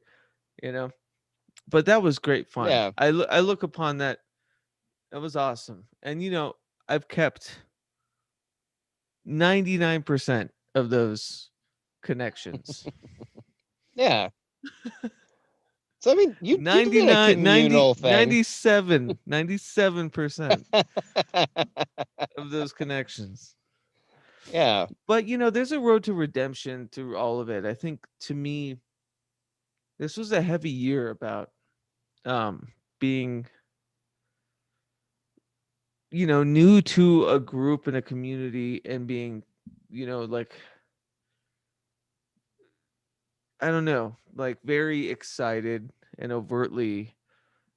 you know. But that was great fun. Yeah. I look upon that, that was awesome. And I've kept 99% of those connections. Yeah. So I mean, you did a 99, 90, communal thing. 97, 97% of those connections. Yeah. But there's a road to redemption through all of it. I think, to me, this was a heavy year about um being new to a group and a community, and being like, I don't know, like very excited and overtly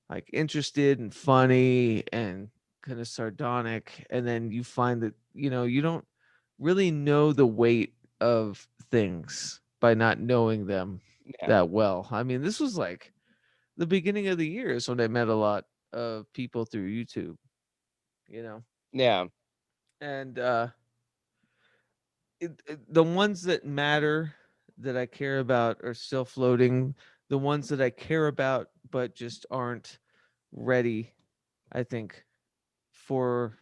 like interested and funny and kind of sardonic, and then you find that you don't really know the weight of things by not knowing them Yeah. that well. I mean, this was like the beginning of the year is when I met a lot of people through YouTube, you know. Yeah. And the ones that matter, that I care about, are still floating. The ones that I care about but just aren't ready, I think, for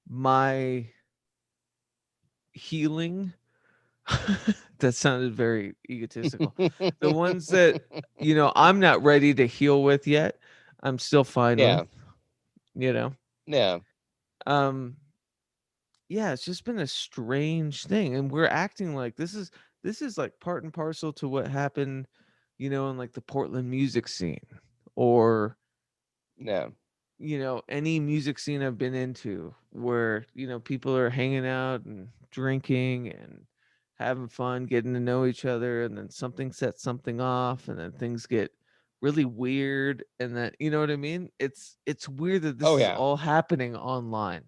my healing. That sounded very egotistical. The ones that I'm not ready to heal with yet, I'm still fine with, Yeah. you know. Yeah. Um yeah, it's just been a strange thing, and we're acting like this is like part and parcel to what happened, in like the Portland music scene, or Yeah. any music scene I've been into, where people are hanging out and drinking and having fun, getting to know each other, and then something sets something off, and then things get really weird, and then you know what I mean? It's weird that this Oh is yeah. all happening online.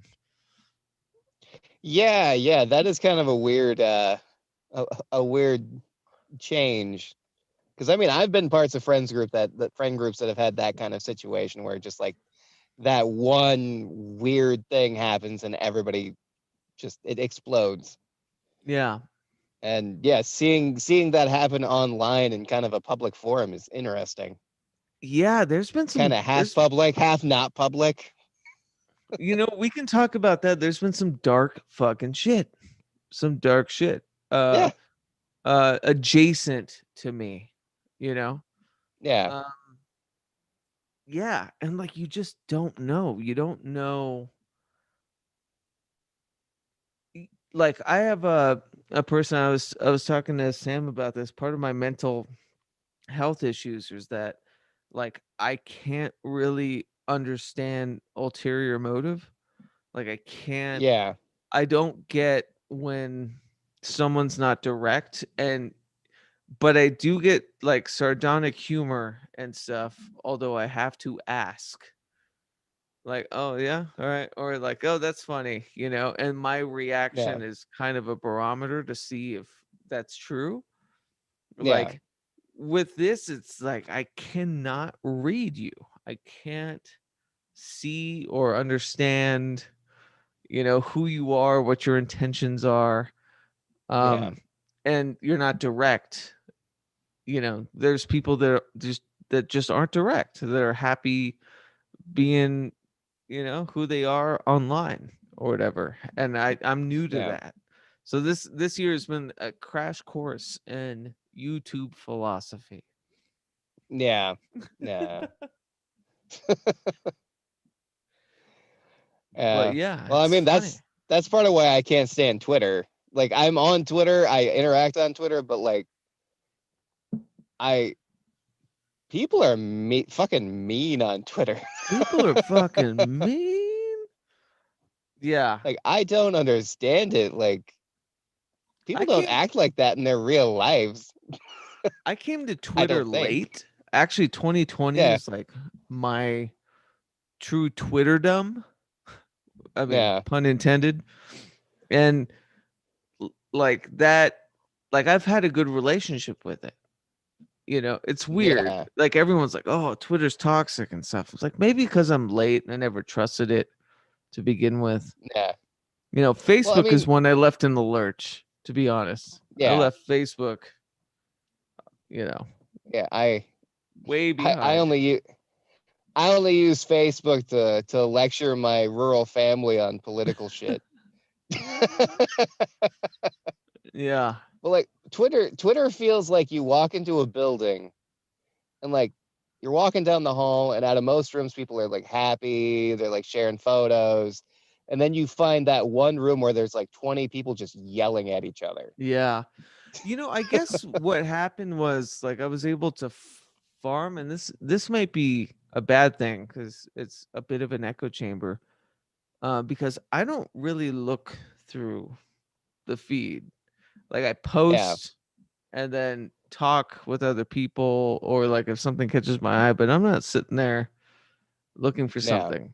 Yeah. Yeah. That is kind of a weird a weird change. Because I mean, I've been parts of friend groups that have had that kind of situation where just like that one weird thing happens and everybody just it explodes. Yeah. And yeah, seeing that happen online in kind of a public forum is interesting. Yeah, there's been Kind some of half there's public, half not public. we can talk about that. There's been some dark fucking shit. Some dark shit. Uh Yeah, adjacent to me, you know? yeah, Um yeah, and like you just don't know. You don't know. Like, I have a person, I was talking to Sam about this. Part of my mental health issues is that, like, I can't really understand ulterior motive. Like, yeah, I don't get when someone's not direct, and but I do get like sardonic humor and stuff, although I have to ask. Like, "Oh yeah, all right," or like, "Oh, that's funny," and my yeah, reaction is kind of a barometer to see if that's true. yeah, Like, with this, it's like I cannot read you. I can't see or understand, who you are, what your intentions are. yeah, Um, and you're not direct. There's people that just aren't direct, that are happy being, who they are online or whatever. And I'm new to yeah, that. So this year has been a crash course in YouTube philosophy. yeah, yeah. But Yeah. yeah, Well, I it's mean, funny. that's part of why I can't stand Twitter. Like, I'm on Twitter, I interact on Twitter, but like, I people are fucking mean on Twitter. People are fucking mean. Yeah. Like, I don't understand it. Like, I people don't came act like that in their real lives. I came to I Twitter don't think. late. Actually, 2020 Yeah, was like my true Twitterdom. I mean, yeah, pun intended. And like that, like I've had a good relationship with it, It's weird. Yeah. Like everyone's like, "Oh, Twitter's toxic and stuff." It's like maybe because I'm late and I never trusted it to begin with. Yeah. Well, I Facebook is mean, one I left in the lurch, to be honest. I yeah. left Facebook, you know, Yeah. I way I, I behind. only use I only use Facebook to lecture my rural family on political shit. Yeah. But like Twitter feels like you walk into a building and like you're walking down the hall and out of most rooms people are like happy, they're like sharing photos. And then you find that one room where there's like 20 people just yelling at each other. Yeah. I guess what happened was like I was able to farm, and this might be a bad thing because it's a bit of an echo chamber. Because I don't really look through the feed. Like I Yeah, post and then talk with other people, or like if something catches my eye, but I'm not sitting there looking for yeah, something.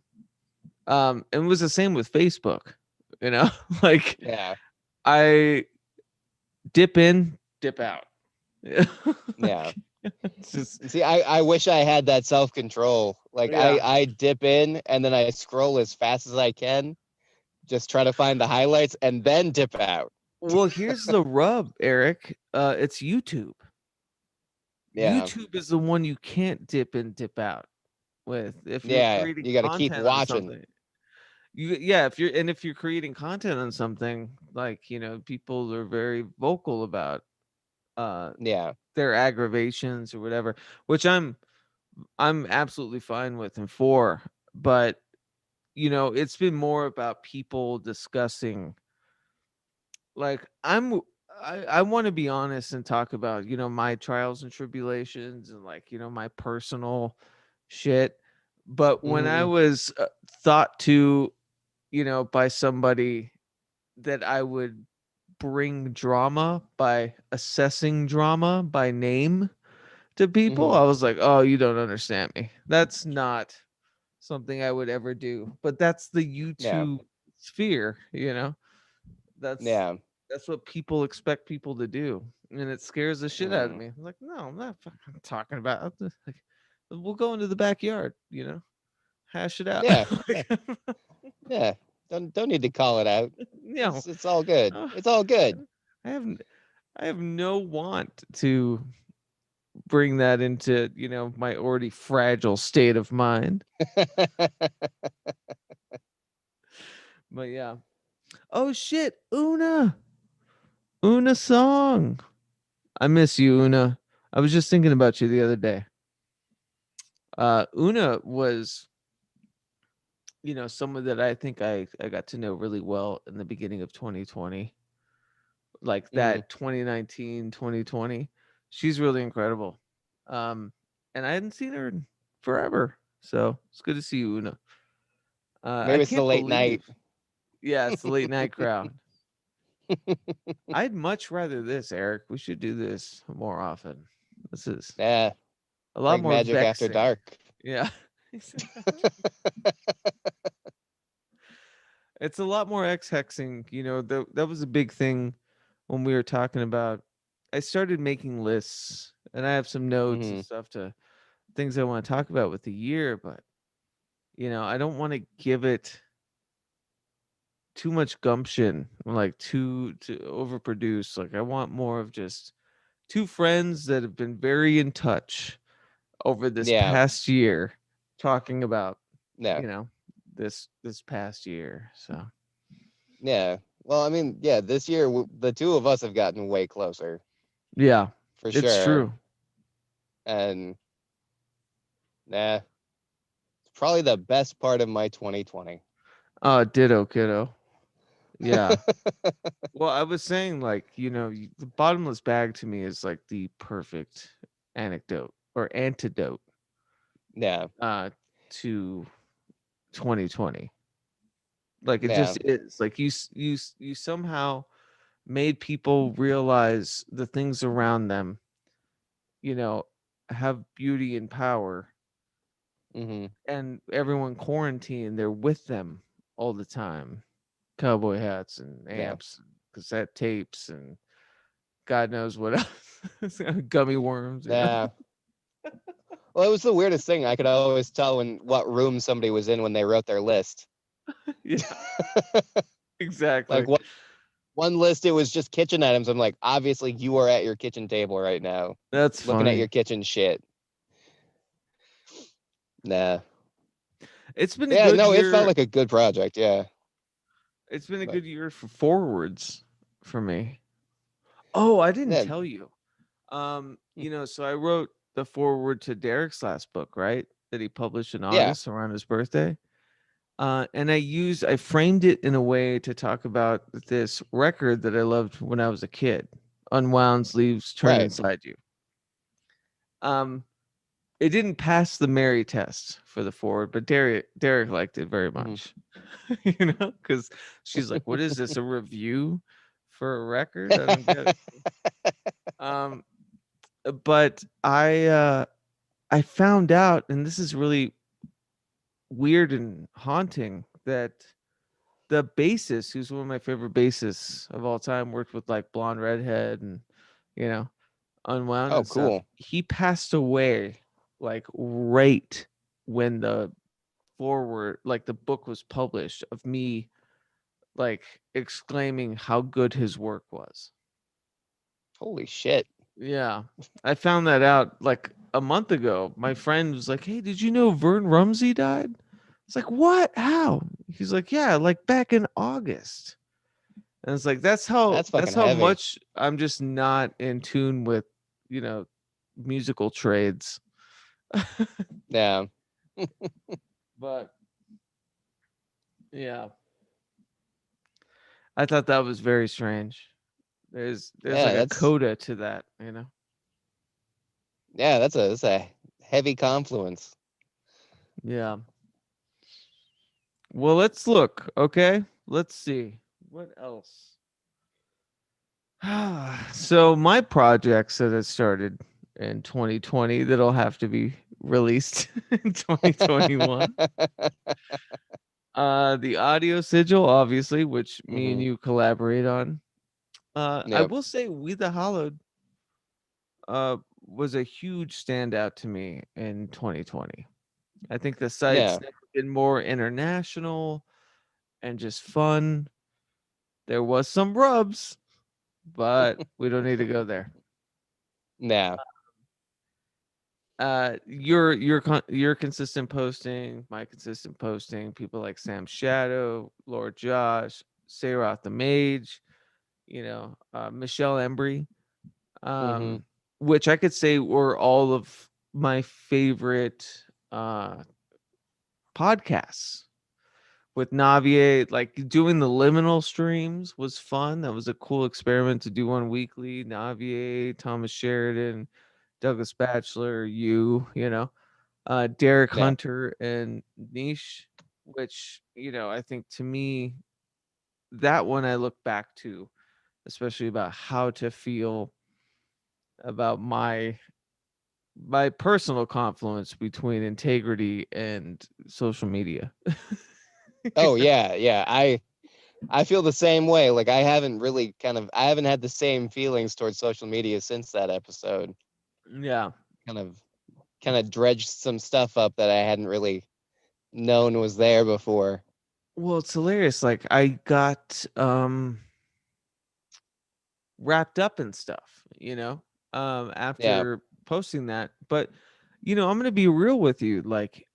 And it was the same with Facebook, you know, like yeah, I dip in, dip out. yeah. Like, it's just See, I wish I had that self-control. Like yeah. I dip in and then I scroll as fast as I can, just try to find the highlights and then dip out. Well, here's the rub, Eric. It's YouTube. Yeah. YouTube is the one you can't dip in, dip out with. If you're Yeah, creating you got to keep content on watching. something, yeah, if you're creating content on something, like, people are very vocal about uh Yeah. their aggravations or whatever, which I'm absolutely fine with and for, but it's been more about people discussing, like, I want to be honest and talk about, my trials and tribulations and, like, my personal shit. But when I Hmm. was thought to, by somebody, that I would bring drama by assessing drama by name to people, Hmm. I was like, "Oh, you don't understand me. That's not something I would ever do." But that's the Yeah. YouTube sphere, you know? That's Yeah. that's what people expect people to do, and it scares the shit out of Mm. me. I'm like, "No, I'm not fucking talking about this." Like, we'll go into the backyard, hash it out. Yeah. Yeah. Like, Yeah. Don't need to call it out. you know, It's all good. uh, It's all good. I have I have no want to bring that into, my already fragile state of mind. But yeah. Oh shit, Una song. I miss you, Una. I was just thinking about you the other day. Una was, someone that I think I got to know really well in the beginning of 2020, like Hmm. that 2019 2020. She's really incredible. Um, and I hadn't seen her in forever, so it's good to see you, Una. I Maybe it's the can't late night. believe, yeah, it's the late night crowd. I'd much rather this, Eric. We should do this more often. This is Yeah. a lot more Pragmagick after vexing. dark. Yeah. It's a lot more Ex-Hexing. That was a big thing when we were talking about. I started making lists, and I have some notes and Hmm. stuff to things I want to talk about with the year, but I don't want to give it too much gumption, like too to overproduce. Like I want more of just two friends that have been very in touch over this Yeah. past year, talking about, Yeah. you know, this past year. So Yeah. Well, I mean, yeah, this year the two of us have gotten way closer yeah, for it's sure. true. And nah, it's probably the best part of my 2020. Ditto, kiddo. Yeah. Well, I was saying, like, the bottomless bag to me is like the perfect anecdote or antidote Yeah. uh to 2020. Like it Yeah. just is. Like you somehow made people realize the things around them, you know, have beauty and power, Hmm. and everyone quarantined, they're with them all the time. Cowboy hats and Yeah. amps, cassette tapes and God knows what else. Gummy worms, you know. Yeah. Well, it was the weirdest thing. I could always tell when what room somebody was in when they wrote their list. Yeah, Like exactly. one list, it was just kitchen items. I'm like, obviously you are at your kitchen table right now, That's looking at your funny. kitchen shit. Nah. It's been a Yeah, good no, it felt year. like a good project. Yeah. It's been a But good year for forwards for me. Oh, I didn't then, tell you. So I wrote the foreword to Derek's last book, right? That he published in yeah. August around his birthday. And I framed it in a way to talk about this record that I loved when I was a kid, Unwound Leaves Turn Right. Inside You. Um, it didn't pass the Mary test for the forward, but Derek liked it very Hmm. much. Because she's like, "What is this? A review for a record? I don't get it." Um, but I found out, and this is really weird and haunting, that the bassist, who's one of my favorite bassists of all time, worked with like Blonde Redhead and you know Unwound Oh, and stuff. cool. He passed away like right when the forward, like the book was published, of me like exclaiming how good his work was. Holy shit. Yeah. I found that out like a month ago. My friend was like, "Hey, did you know Vern Rumsey died?" It's like, "What? How?" He's like, "Yeah, like back in August." And it's like That's that's fucking how heavy. much I'm just not in tune with, you know, musical trades. Yeah. But yeah, I thought that was very strange. There's like Yeah, a that's coda to that, you know. yeah, that's a heavy confluence. Yeah. Well, let's look, okay? Let's see. What else? So my projects that I started in 2020 that'll have to be released in 2021. The audio sigil, obviously, which me and Hmm. you collaborate on. I Yep. will say We the Hollowed uh was a huge standout to me in 2020. I think the site's Yeah. never been more international and just fun. There was some rubs, but we don't need to go there. Nah. Your consistent posting, my consistent posting, people like Sam Shadow, Lord Josh, Seyroth the Mage, Michelle Embry, Hmm. um, which I could say were all of my favorite uh podcasts. With Navier, like doing the liminal streams was fun. That was a cool experiment to do one weekly. Navier, Thomas Sheridan, Douglas Batchelor, Derek Yeah. Hunter and Niche, which, I think to me, that one I look back to, especially about how to feel about my personal confluence between integrity and social media. Oh yeah, yeah. I feel the same way. Like I haven't had the same feelings towards social media since that episode. Yeah. Kind of kind of dredged some stuff up that I hadn't really known was there before. Well, it's hilarious. Like I got wrapped up in stuff, Yeah. after posting that. But I'm gonna be real with you. Like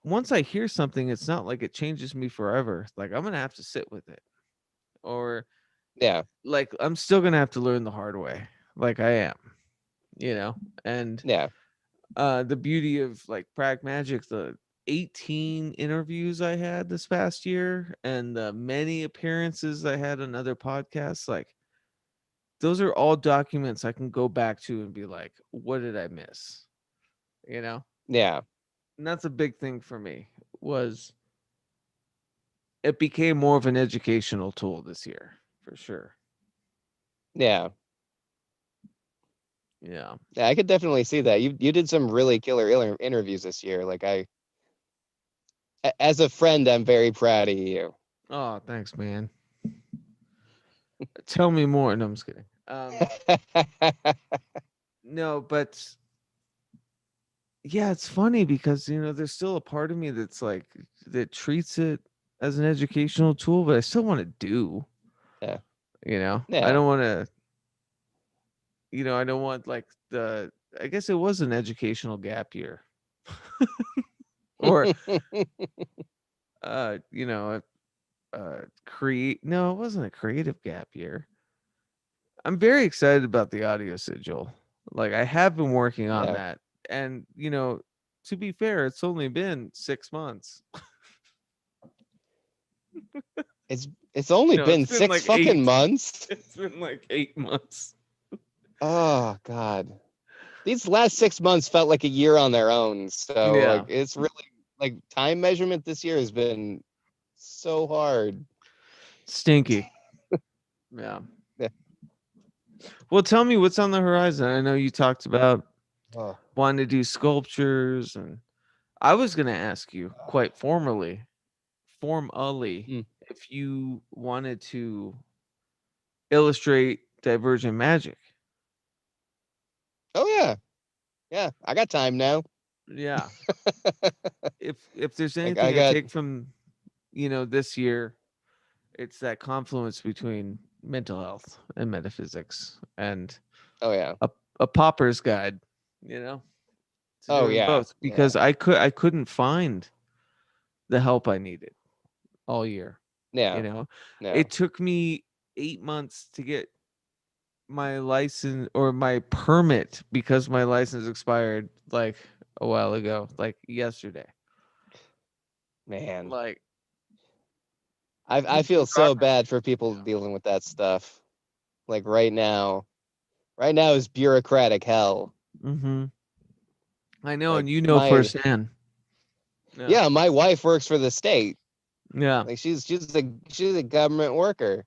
once I hear something, it's not like it changes me forever. Like I'm gonna have to sit with it. Or Yeah. like I'm still gonna have to learn the hard way. Like I am, you know? And Yeah. the beauty of like Pragmagick, the 18 interviews I had this past year and the many appearances I had on other podcasts, like those are all documents I can go back to and be like, what did I miss? You know? Yeah. And that's a big thing for me was it became more of an educational tool this year, for sure. Yeah. Yeah. Yeah, I could definitely see that. You did some really killer interviews this year. Like as a friend, I'm very proud of you. Oh, thanks, man. Tell me more. No, I'm just kidding. Um, no, but yeah, it's funny because there's still a part of me that's like that treats it as an educational tool, but I still want to do. Yeah. I Yeah. don't want to. I don't want like the. I guess it was an educational gap year, or create. No, it wasn't a creative gap year. I'm very excited about the audio sigil. Like I have been working on Yeah. that, and to be fair, it's only been 6 months. It's only No, it's been been six like fucking 8. months. It's been like 8 months. Oh God. These last 6 months felt like a year on their own. So like Yeah, it's really like time measurement this year has been so hard. stinky. Yeah. Yeah. Well, tell me what's on the horizon. I know you talked about Oh. wanting to do sculptures, and I was going to ask you quite formally, Mm. if you wanted to illustrate Divergent Magic. Oh yeah. Yeah. I got time now. Yeah. If there's Like I anything I got take from, this year, it's that confluence between mental health and metaphysics and oh yeah. a, a pauper's guide, you know, to Oh doing yeah. both Yeah. because I couldn't find the help I needed all year. You Yeah. know, No. it took me 8 months to get my license or my permit because my license expired like a while ago, like yesterday. Man. Like I in feel so progress. bad for people dealing with that stuff. Like right now. Right now is bureaucratic hell. Mm-hmm. I know, Like and my firsthand. Yeah. yeah, my wife works for the state. Yeah. Like she's a government worker,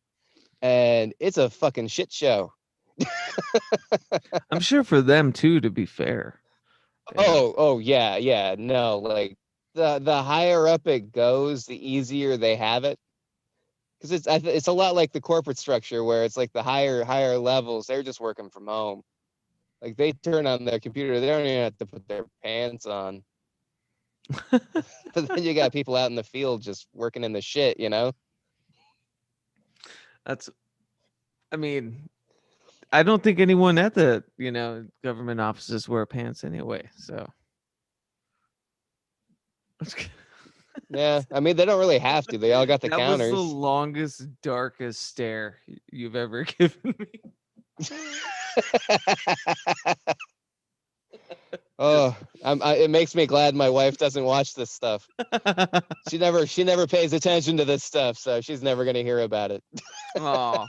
and it's a fucking shit show. I'm sure for them too, to be fair. Oh yeah, yeah. No, like the higher up it goes, the easier they have it. Because it's a lot like the corporate structure where it's like the higher levels, they're just working from home. Like they turn on their computer, they don't even have to put their pants on. But then you got people out in the field just working in the shit. That's I mean, I don't think anyone at the, government offices wear pants anyway. So Yeah, I mean they don't really have to. They all got the that was the counters. longest, darkest stare you've ever given me. Oh, it makes me glad my wife doesn't watch this stuff. She never pays attention to this stuff, so she's never gonna hear about it. Oh,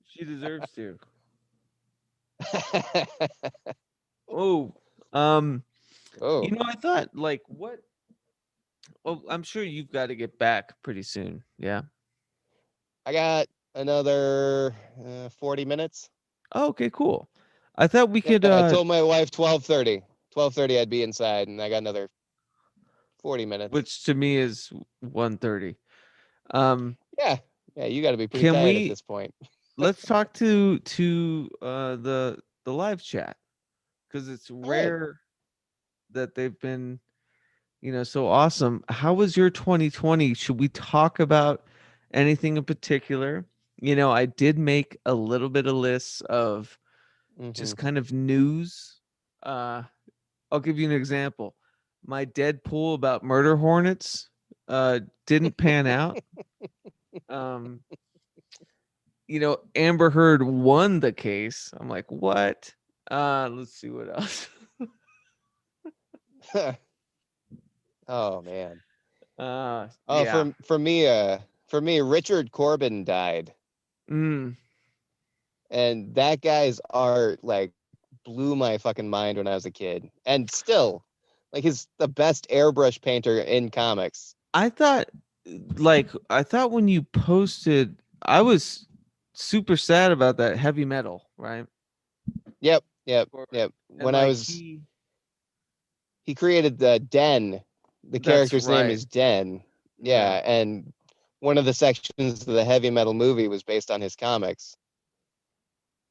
she deserves to. Oh, um, Oh, I thought like what? Well, I'm sure you've got to get back pretty soon. Yeah. I got another 40 minutes. Oh, okay, cool. I thought we Yeah, could I told my wife 12:30. 12:30 I'd be inside, and I got another 40 minutes. which to me is 1:30. Um, Yeah, yeah, you got to be pretty can tired at we this point. let's talk to the live chat because it's All right. rare that they've been, so awesome. How was your 2020? Should we talk about anything in particular? I did make a little bit of lists of Mm-hmm. just kind of news. I'll give you an example. My Deadpool about murder hornets didn't pan out. Um, Amber Heard won the case. I'm like, what? Let's see what else. Oh man. Oh, Yeah. for me, Richard Corbin died, Mm, and that guy's art like blew my fucking mind when I was a kid, and still, like he's the best airbrush painter in comics. I thought, I thought when you posted, I was super sad about that heavy metal, right? Yep, yep, Or- yep. And When I was, he created the Den. The that's character's name right. is Den. Yeah. Yeah, and one of the sections of the heavy metal movie was based on his comics.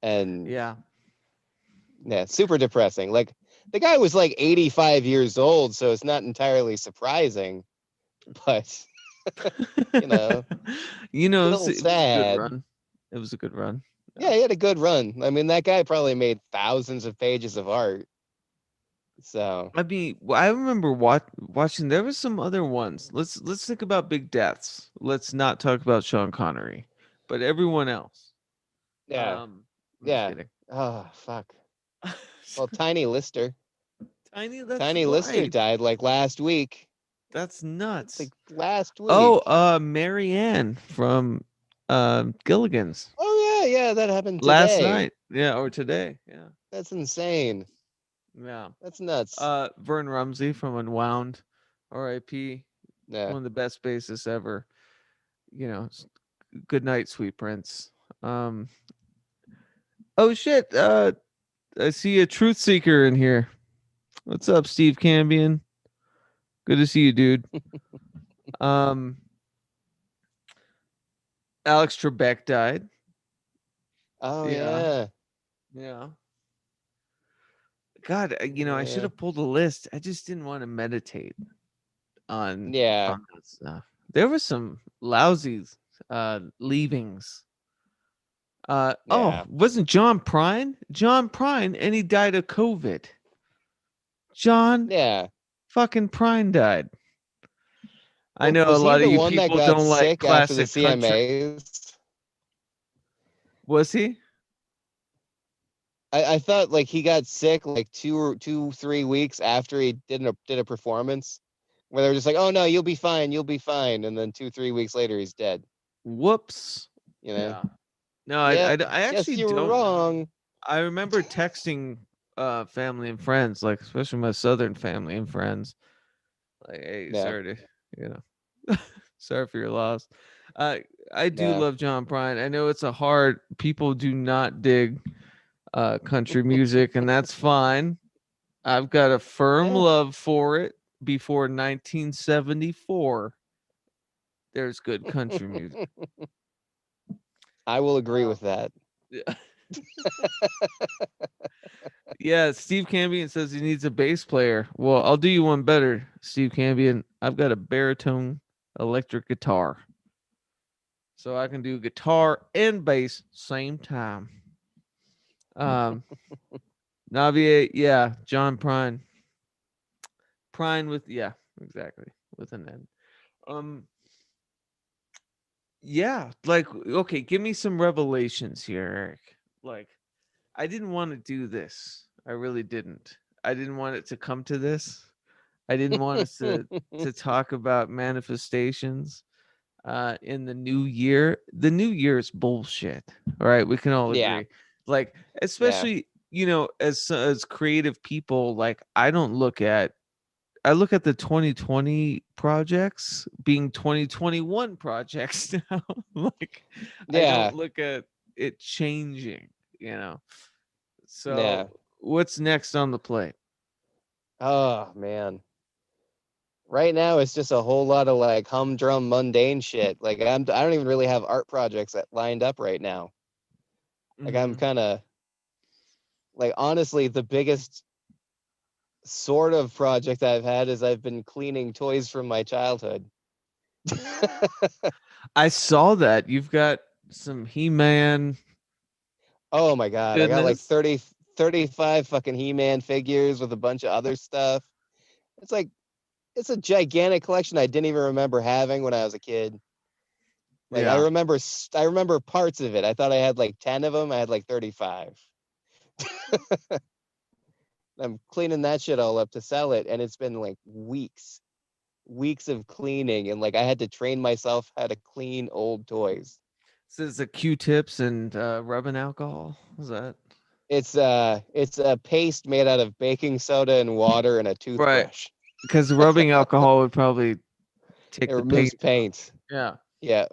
And Yeah. yeah, super depressing. Like the guy was like 85 years old, so it's not entirely surprising, but you know, still It was a good sad. run. It was a good run. Yeah. Yeah, he had a good run. I mean, that guy probably made thousands of pages of art. So, I mean, I remember watching. There was some other ones. Let's think about big deaths. Let's not talk about Sean Connery, but everyone else. yeah, I'm just yeah. kidding. Oh, fuck. Well, Tiny Lister. Tiny, that's Tiny Lister right. died like last week. That's It's like nuts. last Oh, week. Marianne from Gilligan's Oh, yeah, yeah, that happened last today. night. Yeah, or today. Yeah. That's insane. Yeah. That's nuts. Vern Rumsey from Unwound, R.I.P. Yeah. One of the best bassists ever. Good night, sweet prince. Um, oh shit. I see a truth seeker in here. What's up, Steve Cambion? Good to see you, dude. Um, Alex Trebek died. Oh, Yeah, yeah. yeah. God, I should Yeah. have pulled a list. I just didn't want to meditate on Yeah. that stuff. There was some lousy leavings. Yeah. Wasn't John Prine? John Prine, and he died of COVID. John Yeah. fucking Prine died. I know a Was he lot of the you one that people got don't like sick after the classic country. CMAs? Was he? I thought like he got sick like 3 weeks after he did a performance where they were just like, oh no, you'll be fine. And then 2, 3 weeks later he's dead. Whoops. You know? Yeah. No, Yep. I Guess actually you were don't. wrong. I remember texting family and friends, like especially my southern family and friends, like, "Hey, Yeah. sorry to, you know, sorry for your loss." I do Yeah. love John Prine. I know it's a hard. People do not dig country music, and that's fine. I've got a firm Yeah. love for it. Before 1974, there's good country music. I will agree Um, with that. yeah. Yeah, Steve Cambion says he needs a bass player. Well, I'll do you one better, Steve Cambion. I've got a baritone electric guitar. So I can do guitar and bass same time. Um Navier, yeah, John Prine. Prine with exactly. With an N. Um yeah, like okay, give me some revelations here, Eric. Like I didn't want to do this. I really didn't. I didn't want it to come to this. I didn't want us to talk about manifestations in the new year. The new year is bullshit. All right, we can all Yeah. agree. Like Yeah. especially, as creative people, like I look at the 2020 projects being 2021 projects now. Like I don't Yeah. look at it changing, you know. Yeah. So, what's next on the plate? Oh man. Right now it's just a whole lot of like humdrum mundane shit. Like I don't even really have art projects that lined up right now. Like I'm Mhm. kind of like honestly the biggest sort of project I've had is I've been cleaning toys from my childhood. I saw that. You've got some He-Man Oh my god, I got like goodness. 35 fucking He-Man figures with a bunch of other stuff. It's like it's a gigantic collection I didn't even remember having when I was a kid. Like Yeah. I remember parts of it. I thought I had like 10 of them. I had like 35. I'm cleaning that shit all up to sell it, and it's been like weeks of cleaning, and like I had to train myself how to clean old toys. Says the Q-tips and rubbing alcohol. Is that It's a paste made out of baking soda and water and a right? toothbrush. Because rubbing alcohol would probably It take the removes paint off. paint. Yeah. Yeah.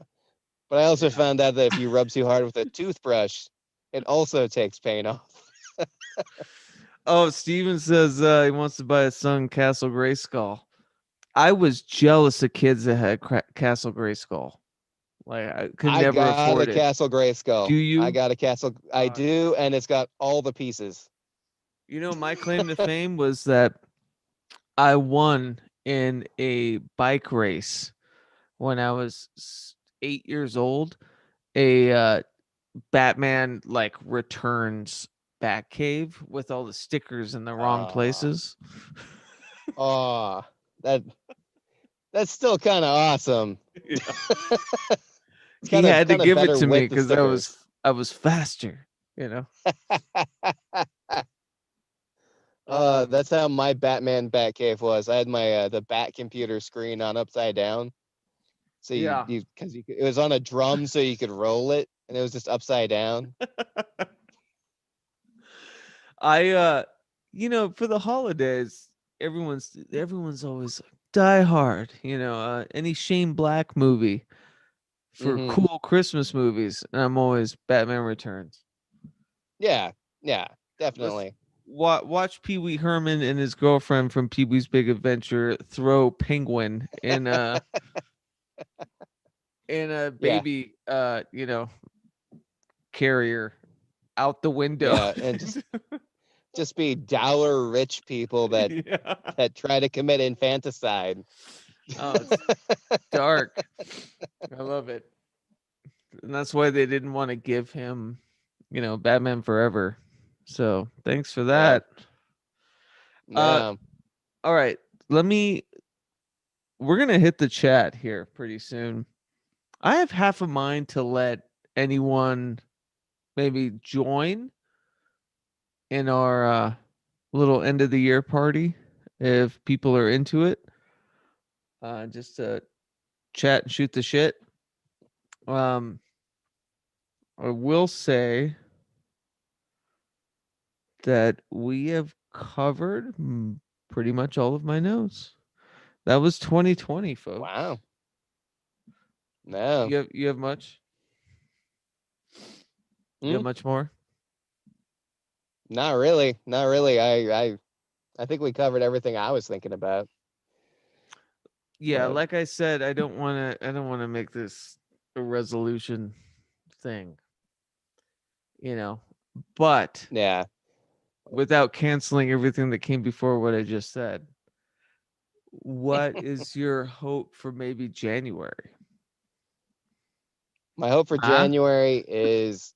But I also Yeah. found out that if you rub too hard with a toothbrush, it also takes paint off. Oh, Steven says he wants to buy his son Castle Grayskull. I was jealous of kids that had Castle Grayskull. Like I could I never got a afford it. Castle Do Grayskull. I you? got a Castle. I Uh, do, and it's got all the pieces. my claim to fame was that I won in a bike race when I was 8 years old. A Batman like Returns Batcave with all the stickers in the wrong Uh, places. oh, that that's still kind of awesome. Yeah. He Kind of had to kind of give it better to me with the because stickers. I was faster, you know. Um, That's how my Batman Batcave was. I had my the Bat computer screen on upside down, so yeah. it was on a drum, so you could roll it, and it was just upside down. I for the holidays, everyone's always like, Die Hard, any Shane Black movie for Mm-hmm. cool Christmas movies, and I'm always Batman Returns. Yeah, yeah, Let's definitely. watch Pee Wee Herman and his girlfriend from Pee Wee's Big Adventure throw Penguin in a Yeah, baby carrier out the window. yeah, and just be dour rich people Yeah. that try to commit infanticide. Oh, it's dark. I love it. And that's why they didn't want to give him, Batman Forever. So thanks for Yeah, that. Uh, yeah. all right. Let me. We're gonna hit the chat here pretty soon. I have half a mind to let anyone maybe join in our little end of the year party if people are into it. Just to chat and shoot the shit. Um, I will say that we have covered pretty much all of my notes. That was 2020, folks. Wow. No. You have much? You have Hmm? much more? Not really. Not really. I think we covered everything I was thinking about. Yeah, But like I said, I don't want to make this a resolution thing, you know. But yeah. without canceling everything that came before what I just said, what is your hope for maybe January? My hope for Huh? January is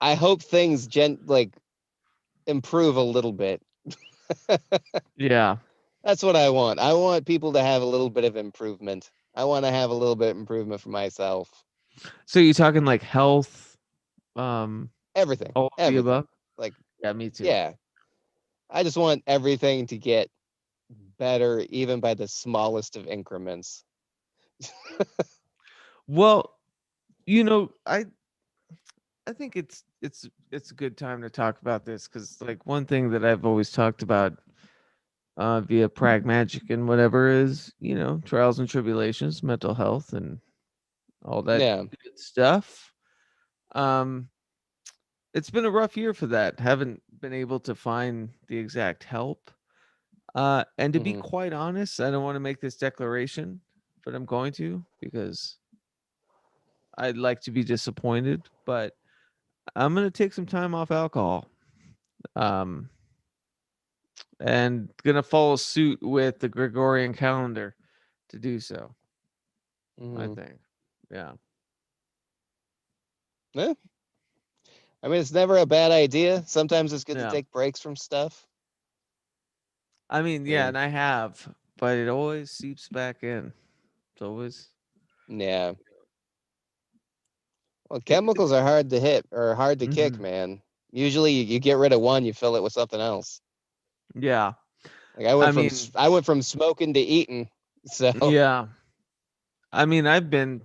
I hope things improve a little bit. Yeah. That's what I want. I want people to have a little bit of improvement. I want to have a little bit of improvement for myself. So you talking like health, um, Everything. all of the Everything. above? Like, Yeah, me too. yeah. I just want everything to get better even by the smallest of increments. Well, I think it's a good time to talk about this because like one thing that I've always talked about via Pragmagick and whatever is trials and tribulations, mental health, and all that Yeah. good stuff. Um, it's been a rough year for that. Haven't been able to find the exact help. And to be Hmm. quite honest, I don't want to make this declaration, but I'm going to because I'd like to be disappointed. But I'm gonna take some time off alcohol. Um, and gonna follow suit with the Gregorian calendar to do so. I Hmm. think, yeah, Yeah. I mean, it's never a bad idea. Sometimes it's good to yeah. take breaks from stuff. I mean, I yeah, mean, and I have, but it always seeps back in. It's always, yeah. Well, it, chemicals are hard to hit or hard to kick, hmm man. Usually you get rid of one, you fill it with something else. yeah. Like I mean, I went from smoking to eating. So, yeah. I mean, I've been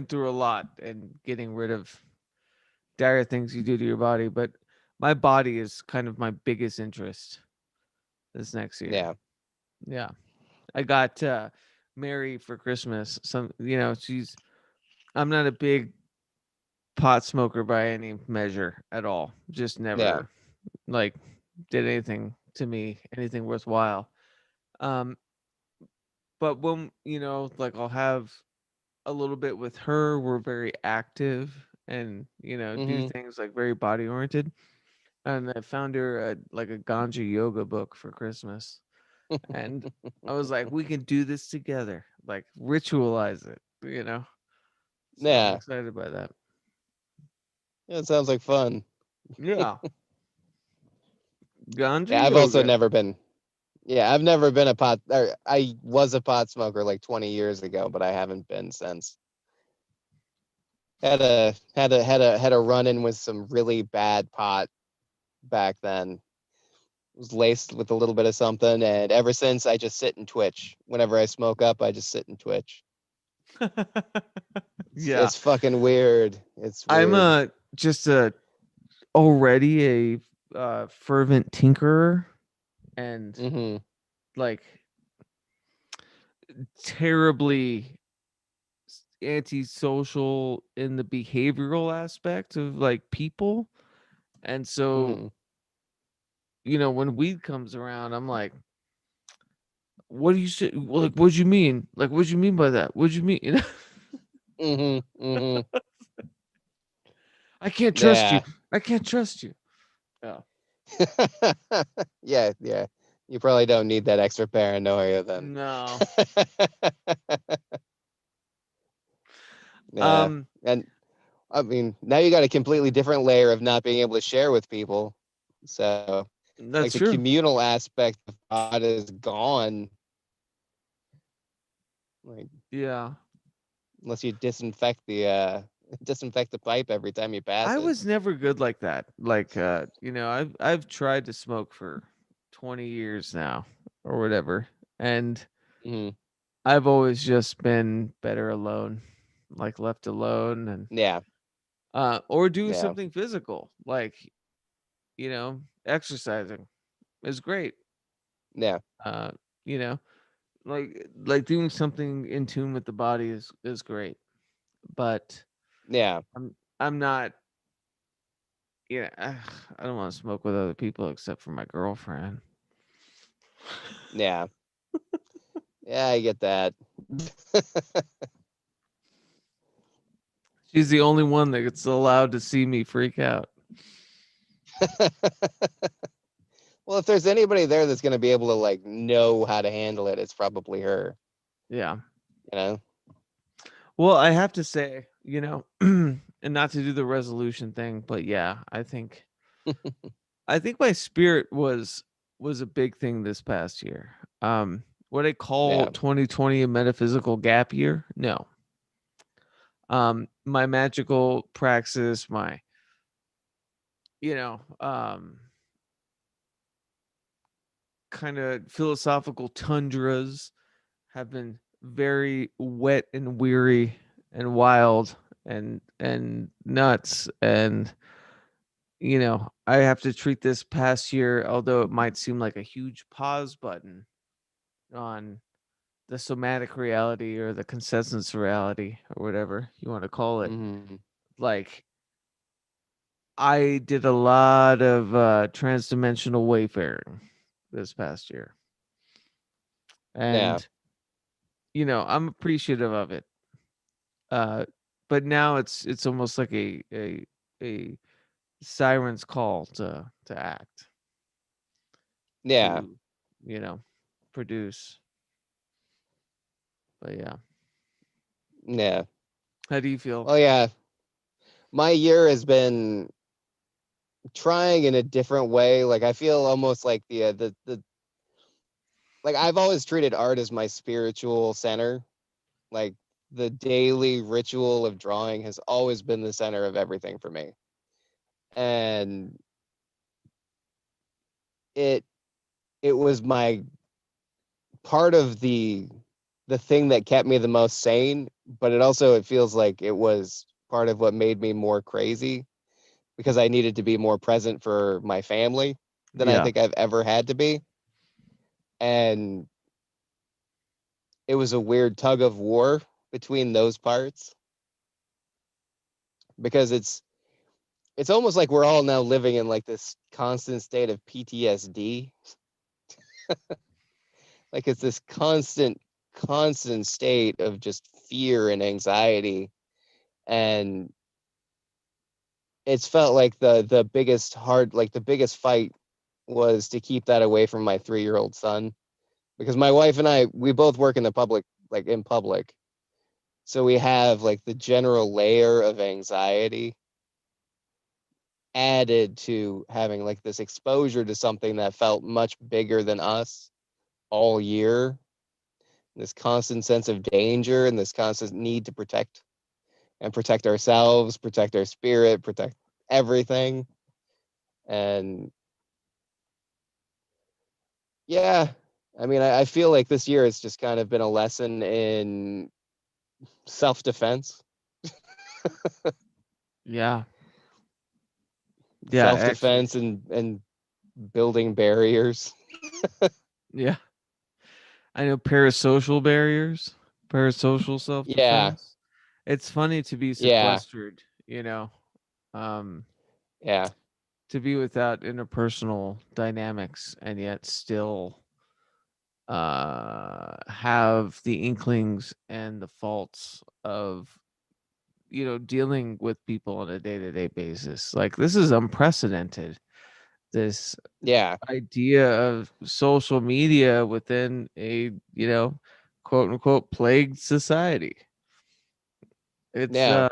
through a lot and getting rid of dire things you do to your body, but my body is kind of my biggest interest this next year. yeah. Yeah. I got Mary for Christmas. I'm not a big pot smoker by any measure at all. Just Yeah. never like did anything to me, anything worthwhile. Um, but when like I'll have a little bit with her, we're very active and do Mm-hmm. things like very body oriented. And I found her like a ganja yoga book for Christmas, and I was like, we can do this together, like ritualize it. So I'm Yeah. excited by that. Yeah, it sounds like fun. Yeah, ganja Yeah, I've also yoga. never been. Yeah, I've never been a pot. Or I was a pot smoker like 20 years ago, but I haven't been since. Had a run in with some really bad pot back then. It was laced with a little bit of something, and ever since I just sit and twitch. Whenever I smoke up, I just sit and twitch. Yeah, It's fucking weird. It's I'm weird. just a already a fervent tinkerer, and Mm-hmm. like terribly antisocial in the behavioral aspect of like people. And so, Mm-hmm. when weed comes around, I'm like, what do you say? Like, what do you mean? Like, what do you mean by that? What do you mean? Mm-hmm. Mm-hmm. I can't trust you. Yeah. I can't trust you. Yeah. Yeah, yeah. You probably don't need that extra paranoia then. No. Yeah. Um, And I mean, now you got a completely different layer of not being able to share with people. So, like that's the true. communal aspect of God is gone. Like Yeah. unless you disinfect the pipe every time you pass I it. was never good like that. Like I've tried to smoke for 20 years now or whatever. And Hmm. I've always just been better alone, like left alone, and Yeah. or do Yeah. something physical, like exercising is great. Yeah. Uh, you know, like doing something in tune with the body is great. But Yeah. I'm not. I don't want to smoke with other people except for my girlfriend. Yeah. Yeah, I get that. She's the only one that gets allowed to see me freak out. Well, if there's anybody there that's going to be able to like know how to handle it, it's probably her, Yeah. you know? Well, I have to say, and not to do the resolution thing, but yeah, I think my spirit was a big thing this past year. What I call Yeah. 2020 a metaphysical gap year? No. My magical praxis, my you know, kind of philosophical tundras have been very wet and weary and wild and nuts, and I have to treat this past year, although it might seem like a huge pause button on the somatic reality or the consensus reality or whatever you want to call it. Hmm. Like, I did a lot of transdimensional wayfaring this past year, Yeah. and I'm appreciative of it. Uh, but now it's almost like a siren's call to act, Yeah. to you know produce. But yeah, Yeah. how do you feel? Well, yeah. My year has been trying in a different way. Like I feel almost like the like I've always treated art as my spiritual center. Like the daily ritual of drawing has always been the center of everything for me. And it it was my part of the thing that kept me the most sane, but it feels like it was part of what made me more crazy because I needed to be more present for my family than I Yeah, think I've ever had to be. And it was a weird tug of war between those parts because it's almost like we're all now living in like this constant state of PTSD. Like it's this constant constant state of just fear and anxiety. And it's felt like the biggest fight was to keep that away from my 3-year-old son, because my wife and I, we both work in the public, like in public. So we have like the general layer of anxiety added to having like this exposure to something that felt much bigger than us all year. This constant sense of danger and this constant need to protect ourselves, protect our spirit, protect everything. And yeah, I mean, I feel like this year it's just kind of been a lesson in self-defense, Yeah. Yeah, actually. self-defense and building barriers. Yeah. I know parasocial barriers, parasocial Yeah, self-defense. It's funny to be yeah, sequestered, you know, um, yeah, to be without interpersonal dynamics and yet still have the inklings and the faults of, dealing with people on a day-to-day basis. Like, this is unprecedented. This yeah, idea of social media within a, quote unquote plagued society. It's yeah,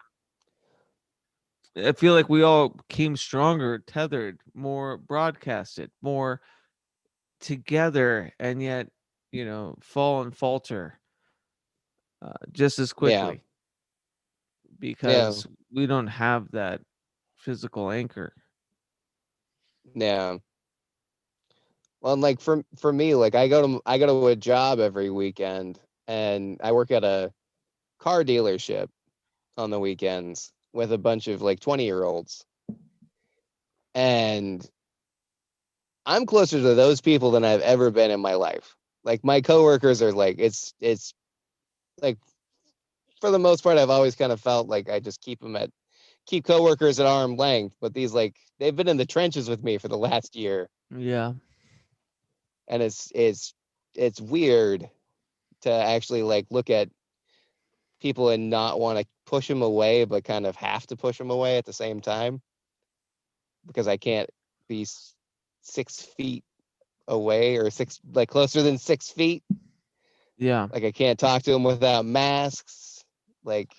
I feel like we all came stronger, tethered, more broadcasted, more together, and yet, fall and falter just as yeah, quickly yeah, because we don't have that physical anchor. yeah. Well, and like for me, like I go to a job every weekend, and I work at a car dealership on the weekends with a bunch of like 20-year-olds. And I'm closer to those people than I've ever been in my life. Like my coworkers are like it's like for the most part I've always kind of felt like I just keep coworkers at arm's length, but these like they've been in the trenches with me for the last year, Yeah. and it's weird to actually like look at people and not want to push them away, but kind of have to push them away at the same time, because I can't be 6 feet away, or six, like closer than 6 feet. Yeah. Like I can't talk to them without masks. Like,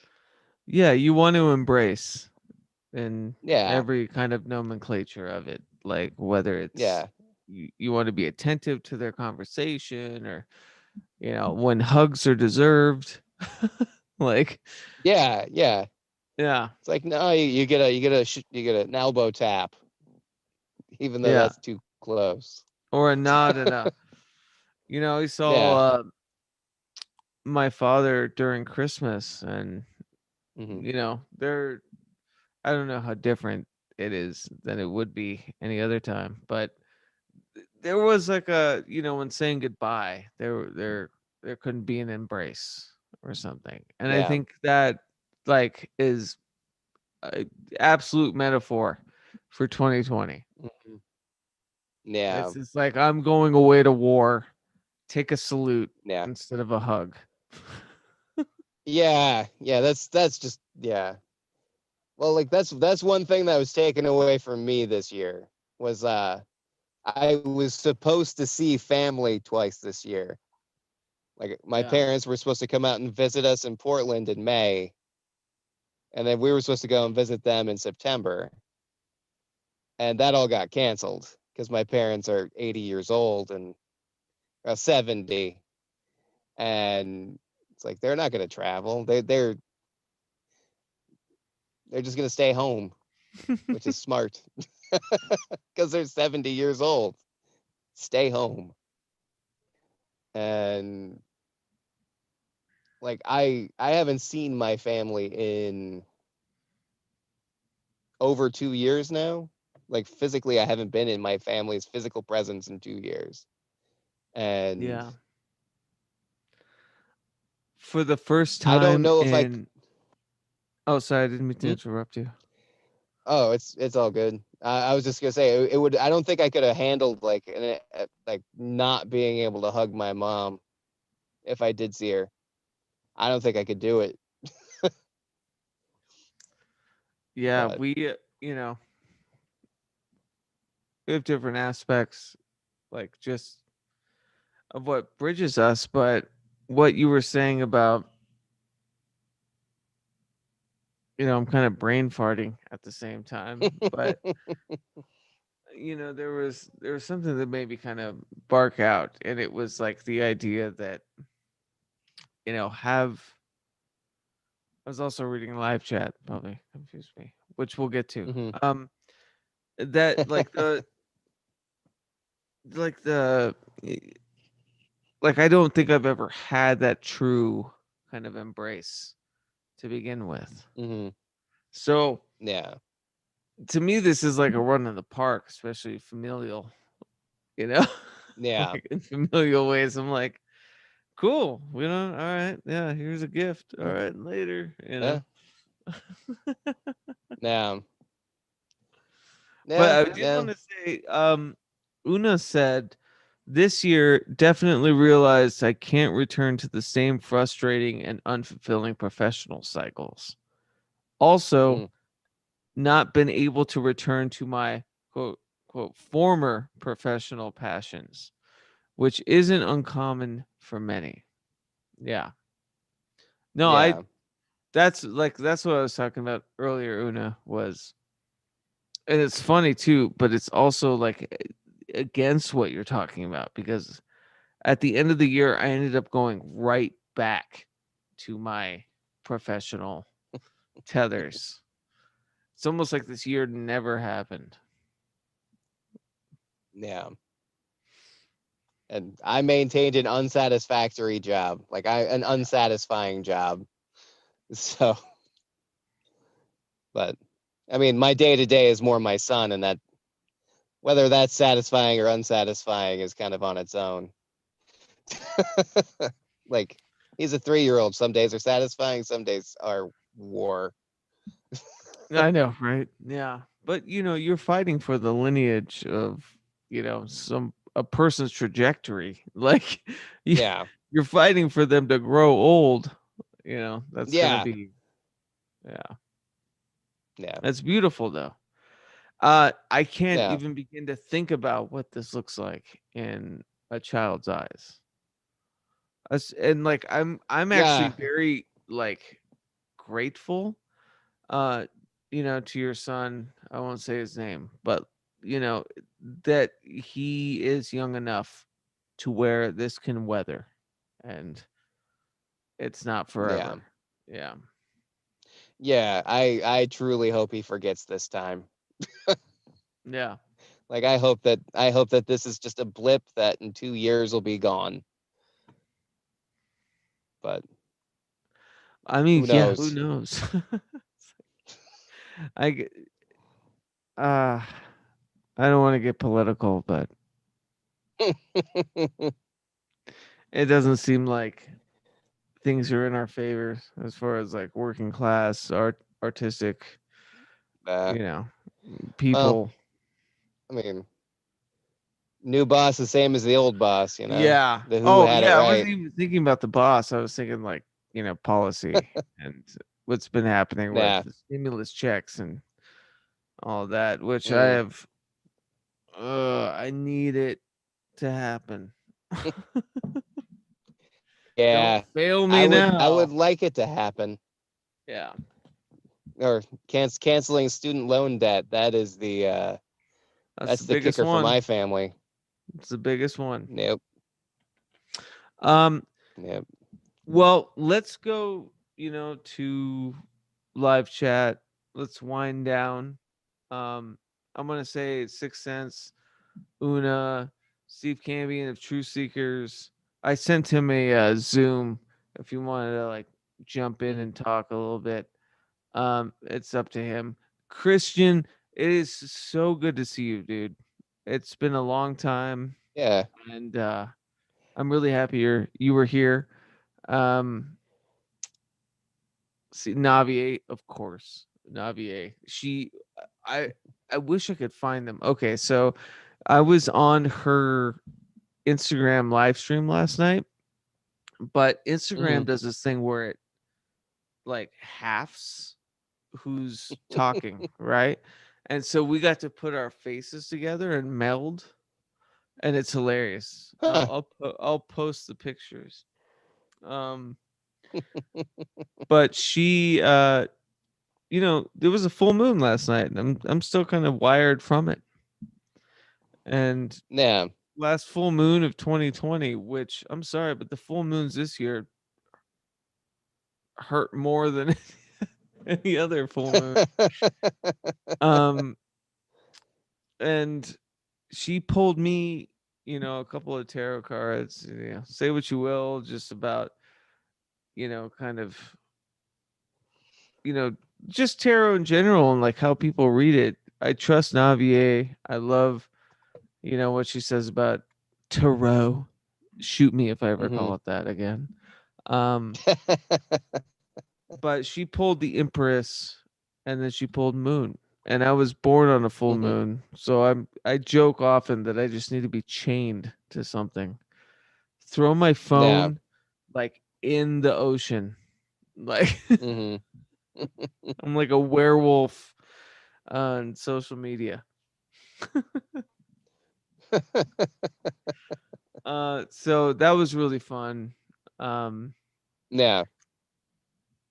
Yeah. You want to embrace in yeah, every kind of nomenclature of it, like whether it's yeah, you want to be attentive to their conversation or, when hugs are deserved. Like, yeah, yeah. yeah. It's like no, you get an elbow tap, even though Yeah. that's too close. Or a nod and a, I saw Yeah. my father during Christmas and, Hmm. they're, I don't know how different it is than it would be any other time, but there was like a, when saying goodbye, there couldn't be an embrace or something. And I Yeah. think that like is a absolute metaphor for 2020. Hmm. Yeah. It's just like I'm going away to war, take a salute Yeah. instead of a hug. Yeah. Yeah. That's just yeah. Well, like that's one thing that was taken away from me this year was I was supposed to see family twice this year. Like my Yeah. parents were supposed to come out and visit us in Portland in May, and then we were supposed to go and visit them in September. And that all got canceled because my parents are 80 years old and 70, and it's like they're not going to travel. They're just going to stay home, which is smart because they're 70 years old. Stay home. And like I haven't seen my family in over 2 years now. Like physically I haven't been in my family's physical presence in 2 years. And Yeah. For the first I don't time know if I in Oh, sorry, I didn't mean to hmm? interrupt you. Oh, it's all good. I was just gonna say it would. I don't think I could have handled like like not being able to hug my mom if I did see her. I don't think I could do it, Yeah, but you know, we have different aspects, like just of what bridges us, but what you were saying about, I'm kind of brain farting at the same time, but there was something that made me kind of bark out, and it was like the idea that, have I was also reading live chat, probably confused me, which we'll get to. mhm. That like the like I don't think I've ever had that true kind of embrace to begin with. Mhm. So Yeah. to me, this is like a run in the park, especially familial, you know, Yeah. like in familial ways. I'm like, cool, all right, yeah, here's a gift. All right, later. Yeah. Yeah. But Yeah. I did Yeah. want to say, Una said, this year definitely realized I can't return to the same frustrating and unfulfilling professional cycles. Also, Mm. not been able to return to my quote former professional passions, which isn't uncommon for many. Yeah. No, I Yeah. that's what I was talking about earlier, Una, was, and it's funny too, but it's also like against what you're talking about, because at the end of the year I ended up going right back to my professional tethers. It's almost like this year never happened. Yeah. And I maintained an unsatisfactory job, like an unsatisfying job. So, but I mean, my day to day is more my son, and that whether that's satisfying or unsatisfying is kind of on its own. Like he's a 3-year-old. Some days are satisfying, some days are war. I know, right? Yeah. But you're fighting for the lineage of, some a person's trajectory. Like you, Yeah. you're fighting for them to grow old. That's going to Yeah. be, yeah. Yeah. That's beautiful though. I can't Yeah. even begin to think about what this looks like in a child's eyes. And like I'm actually Yeah. very like grateful, uh to your son. I won't say his name, but you know that he is young enough to where this can weather, and it's not Yeah. forever. Yeah. Yeah. I truly hope he forgets this time. Yeah. Like I hope that this is just a blip that in 2 years will be gone. But I mean, who yeah, who knows? knows? I g- uh I don't want to get political, but it doesn't seem like things are in our favor as far as like working class, artistic, uh, you know, well, people. I mean, new boss the same as the old boss, you know? Yeah. The who Oh, had it yeah. I wasn't right. even thinking about the boss. I was thinking like, policy and what's been happening with Nah. the stimulus checks and all that, which Mm. I need it to happen. Don't Yeah. fail I me would I would now. like it to happen. Yeah. Or canceling student loan debt. That's the That's the biggest kicker for one. my family. It's the biggest one. Nope. Um, Nope. well, let's go, to live chat. Let's wind down. Um, I'm gonna say Sixth Sense, Una, Steve Cambion of True Seekers. I sent him a Zoom if you wanted to like jump in Mm. and talk a little bit. It's up to him. Christian, it is so good to see you, dude. It's been a long time, Yeah. and I'm really happy you were here. Um, See, Navier, of course. Navier. I I wish I could find them. Okay, so I was on her Instagram live stream last night, But Instagram Mhm. does this thing where it like halves who's talking, right? And so we got to put our faces together and meld, and it's hilarious. Huh. I'll post the pictures. Um, but she, there was a full moon last night, and I'm still kind of wired from it. And Yeah. last full moon of 2020, which I'm sorry, but the full moons this year hurt more than any other full moon. Um, and she pulled me, a couple of tarot cards. Say what you will, just about, kind of, you know, just tarot in general and like how people read it. I trust Navier. I love, what she says about tarot. Shoot me if I ever Mhm. call it that again. Um, but she pulled the Empress, and then she pulled Moon. And I was born on a full Mhm. moon. So I joke often that I just need to be chained to something. Throw my Yeah. phone like in the ocean. Like Mhm. I'm like a werewolf on social media. So that was really fun. Um Yeah.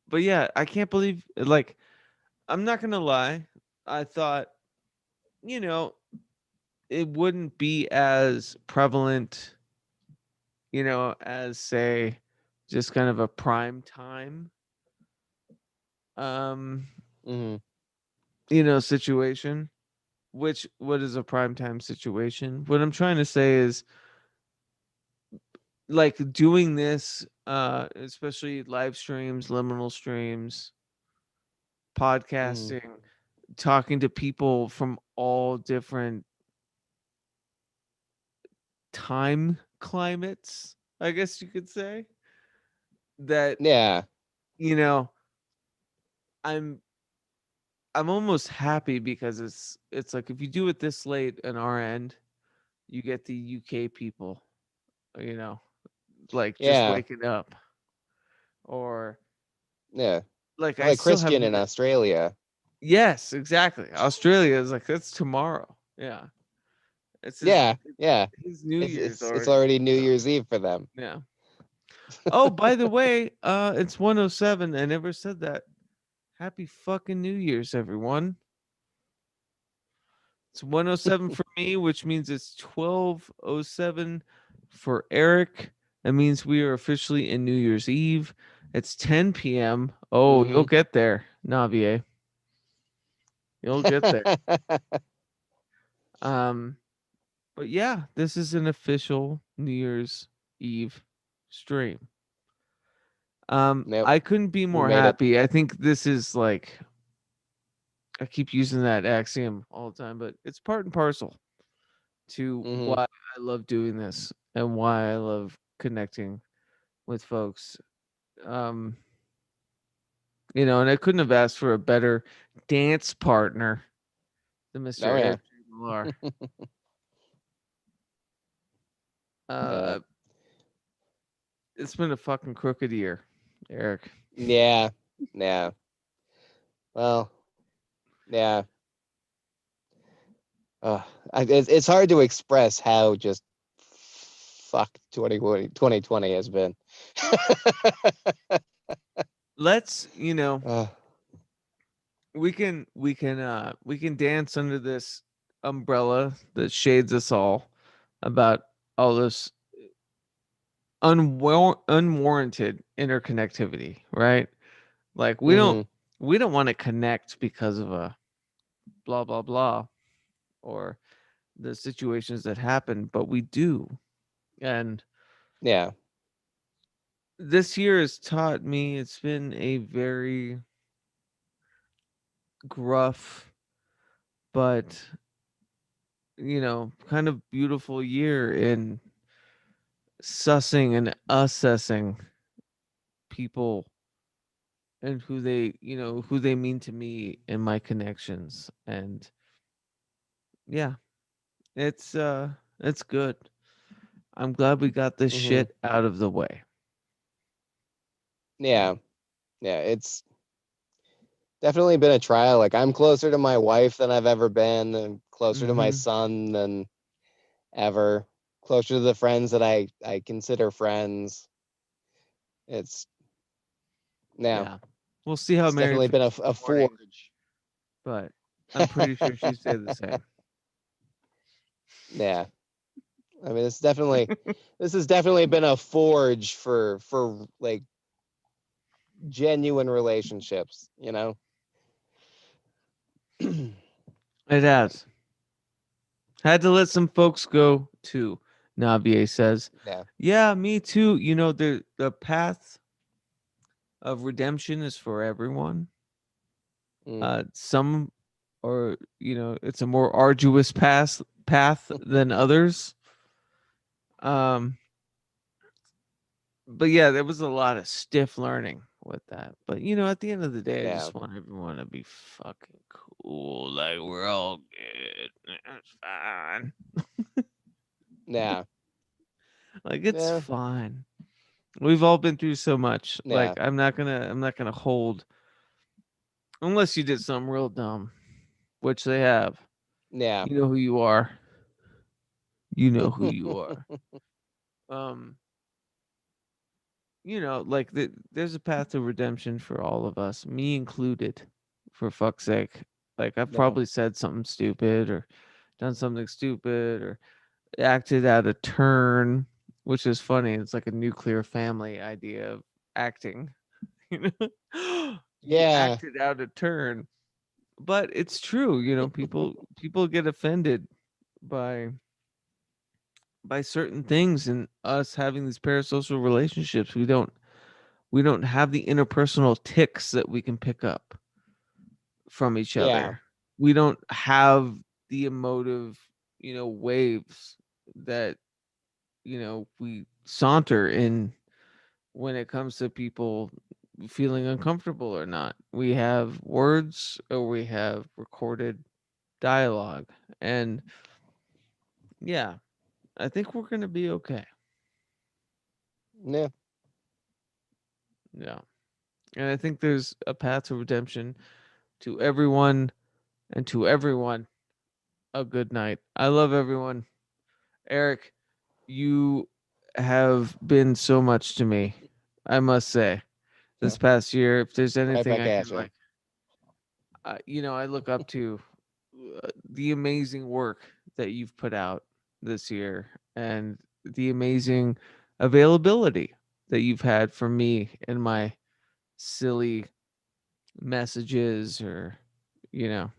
but yeah, I can't believe, like, I'm not gonna lie. I thought, you know, it wouldn't be as prevalent, as say just kind of a prime time um, Mhm. situation. Which what is a prime time situation? What I'm trying to say is, like, doing this, especially live streams, liminal streams, Mhm. podcasting, talking to people from all different time climates, I guess you could say, that, Yeah. you know, I'm I'm almost happy because it's like if you do it this late on our end, you get the UK people, you know, like just Yeah. waking up, or Yeah. like Well, I like still have Christian in Australia. yes, exactly. Australia is like that's tomorrow. Yeah. It's Yeah. Yeah. his New Year's It's already. already New So, Year's Eve for them. yeah. Oh, by the way, it's 107. I never said that. Happy fucking New Year's, everyone. It's 107 for me, which means it's 12:07 for Eric. That means we are officially in New Year's Eve. It's 10 p.m. Oh, you'll Mhm. get there, Navier. You'll get there. Um, but yeah, this is an official New Year's Eve stream. Nope. I couldn't be We more made it. happy. I think this is like I keep using that axiom all the time, but it's part and parcel to Mhm. why I love doing this and why I love connecting with folks. Um, and I couldn't have asked for a better dance partner than Mr. Oh yeah. Eric J. Millar. Yeah. Uh, it's been a fucking crooked year, Eric. Yeah. Yeah. Well, yeah. Uh, it's hard to express how just fucked 2020 has been. Let's, uh, we can dance under this umbrella that shades us all about all this unwarranted interconnectivity, right? Like mhm. we don't want to connect because of a blah blah blah, or the situations that happen, but we do. And Yeah. this year has taught me, it's been a very gruff, but kind of beautiful year in sussing and assessing people and who they mean to me and my connections. And yeah, it's good. I'm glad we got this Mhm. shit out of the way. Yeah, yeah, it's definitely been a trial. Like I'm closer to my wife than I've ever been, and closer to my Mm-hmm. son than ever. Closer to the friends that I consider friends. It's yeah, Yeah. We'll see how it's Mary definitely been feels in a the morning, forge. but I'm pretty sure she'd say the same. Yeah, I mean this has definitely been a forge for like genuine relationships. You know. It has. Had to let some folks go too, Navier says. Yeah. Yeah, me too. You know, the path of redemption is for everyone. Mm, Some or it's a more arduous path than others. Um but yeah, there was a lot of stiff learning with that. But at the end of the day, I yeah. just want everyone to be fucking cool. Like we're all good. It's fine. Yeah. Like it's Yeah. fine. We've all been through so much. Like Yeah. I'm not gonna hold unless you did something real dumb, which they have. Yeah. You know who you are. You know who you are. Um, like there's a path to redemption for all of us, me included, for fuck's sake. Like I've Yeah. probably said something stupid or done something stupid or acted out of turn, which is funny. It's like a nuclear family idea of acting. You know, you Yeah. acted out of turn, but it's true. People get offended by certain things and us having these parasocial relationships. We don't have the interpersonal ticks that we can pick up from each Yeah. other. We don't have the emotive, waves that, we saunter in when it comes to people feeling uncomfortable or not. We have words or we have recorded dialogue. And yeah, I think we're going to be okay. Yeah. Yeah. And I think there's a path to redemption to everyone, and to everyone a good night. I love everyone. Eric, you have been so much to me. I must say, this past year, if there's Right anything back I can at you. I look up to the amazing work that you've put out this year and the amazing availability that you've had for me and my silly messages or you know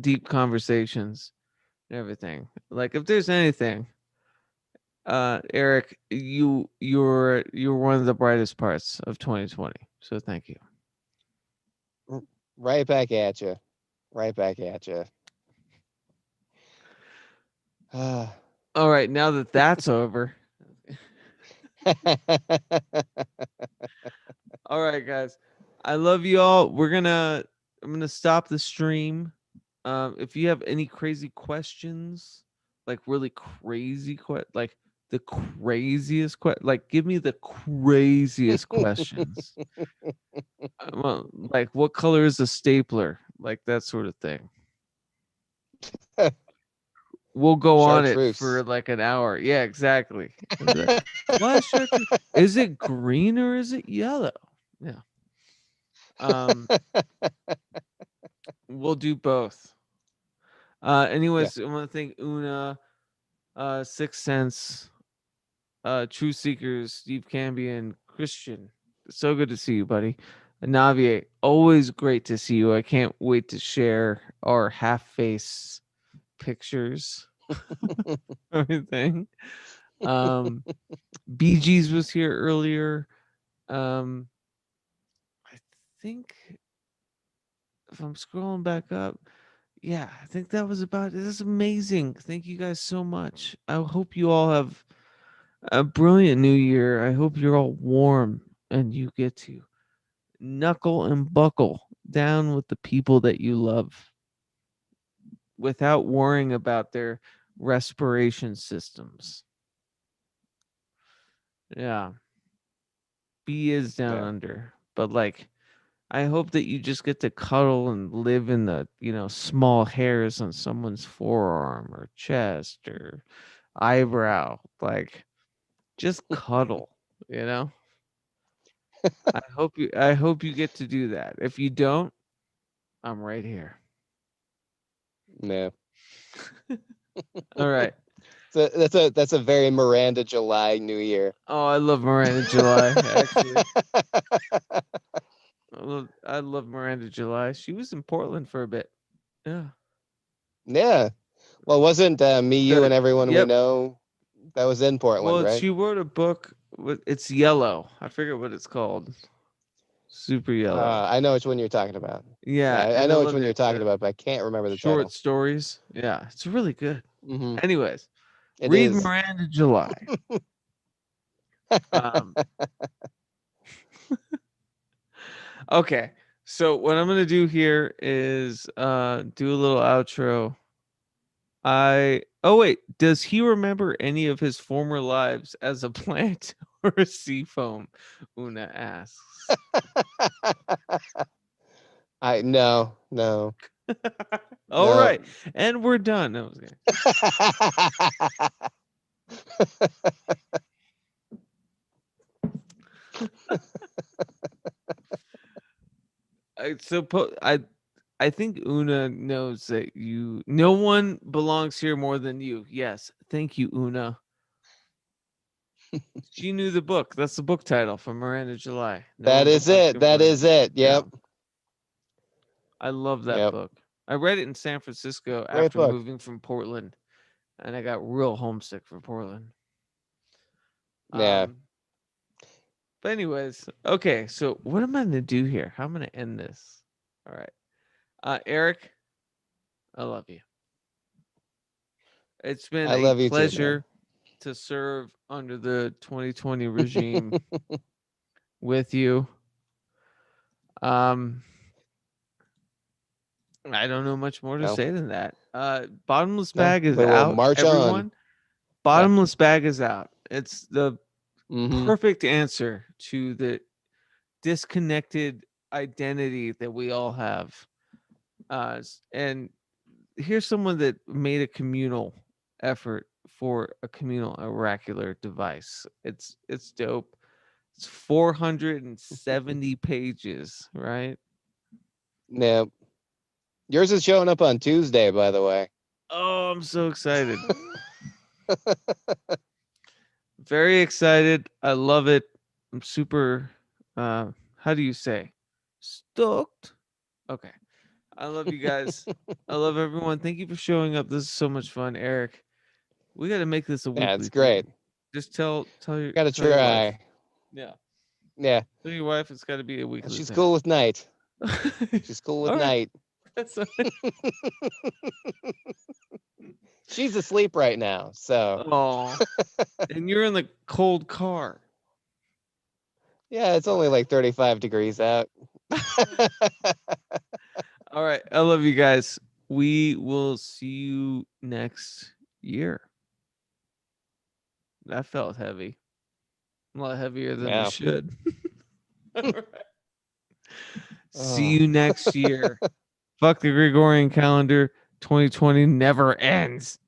deep conversations and everything. Like if there's anything, Eric, you're one of the brightest parts of 2020. So thank you. R- Right back at you. Right back at you. All right, now that that's over. All right, guys. I love you all. I'm gonna stop the stream. If you have any crazy questions, like really crazy like the craziest like give me the craziest questions. Well, like what color is a stapler? Like that sort of thing. We'll go on it for Chartreuse. like an hour. Yeah, exactly. I'll be like, why is chartreuse? Is it green or is it yellow? Yeah. Um, we'll do both. Yeah. Anyways, I want to thank Una, Sixth Sense, True Seekers, Steve Cambion, Christian. So good to see you, buddy. Navier, always great to see you. I can't wait to share our half face pictures. Everything. Um, BG's was here earlier. Um, I think if I'm scrolling back up, yeah, I think that was about it. This is amazing. Thank you guys so much. I hope you all have a brilliant new year. I hope you're all warm and you get to knuckle and buckle down with the people that you love without worrying about their respiration systems. Yeah. B is down Yeah. under, but like I hope that you just get to cuddle and live in the, small hairs on someone's forearm or chest or eyebrow. Like just cuddle, you know? I hope you get to do that. If you don't, I'm right here. Yeah. All right. So that's a very Miranda July New Year. Oh, I love Miranda July, actually. I love Miranda July. She was in Portland for a bit. Yeah. Yeah. Well, wasn't me, you, The and everyone we Yep. know that was in Portland, Well, right? she wrote a book with it's yellow. I forget what it's called. Super yellow. I know which one you're talking about. Yeah, Yeah, I and I know which love one you're it. talking The about, but I can't remember the short title. stories. Yeah, it's really good. Hmm. Anyways, It read is. Miranda July. Um, okay. So what I'm gonna do here is do a little outro. Wait, does he remember any of his former lives as a plant or a sea foam? Una asks. I no. All right, No. and we're done. No, I was kidding. I think Una knows that no one belongs here more than you. Yes. Thank you, Una. She knew the book. That's the book title from Miranda July. No That one is belongs it. here more That than is you. it. Yeah. Yep. I love that Yep. book. I read it in San Francisco Great after book. moving from Portland, and I got real homesick for Portland. Yeah. Um, but anyways, okay, so what am I gonna do here? How am I gonna end this? All right. Eric, I love you. It's been I a love you too, man. pleasure to serve under the 2020 regime with you. Um, I don't know much more to No. say than that. Bottomless No. Bag is We will out, march on. everyone. Yeah. Bottomless Bag is out. It's the Mm-hmm. perfect answer to the disconnected identity that we all have. And here's someone that made a communal effort for a communal oracular device. It's dope. It's 470 pages, right? No. Yours is showing up on Tuesday, by the way. Oh, I'm so excited. Very excited. I love it. I'm super how do you say? Stoked. Okay. I love you guys. I love everyone. Thank you for showing up. This is so much fun, Eric. We got to make this a Yeah, it's weekly great. thing. Just Gotta tell your wife. try. Yeah. Yeah. Tell your wife it's got to be a And weekly she's thing. cool with night. She's cool with All right. night. That's She's asleep right now, so Oh. And you're in the cold car. yeah, it's only like 35 degrees out. All right. I love you guys. We will see you next year. That felt heavy. A lot heavier than it Yeah. should. All right. See Oh. you next year. Fuck the Gregorian calendar. 2020 never ends.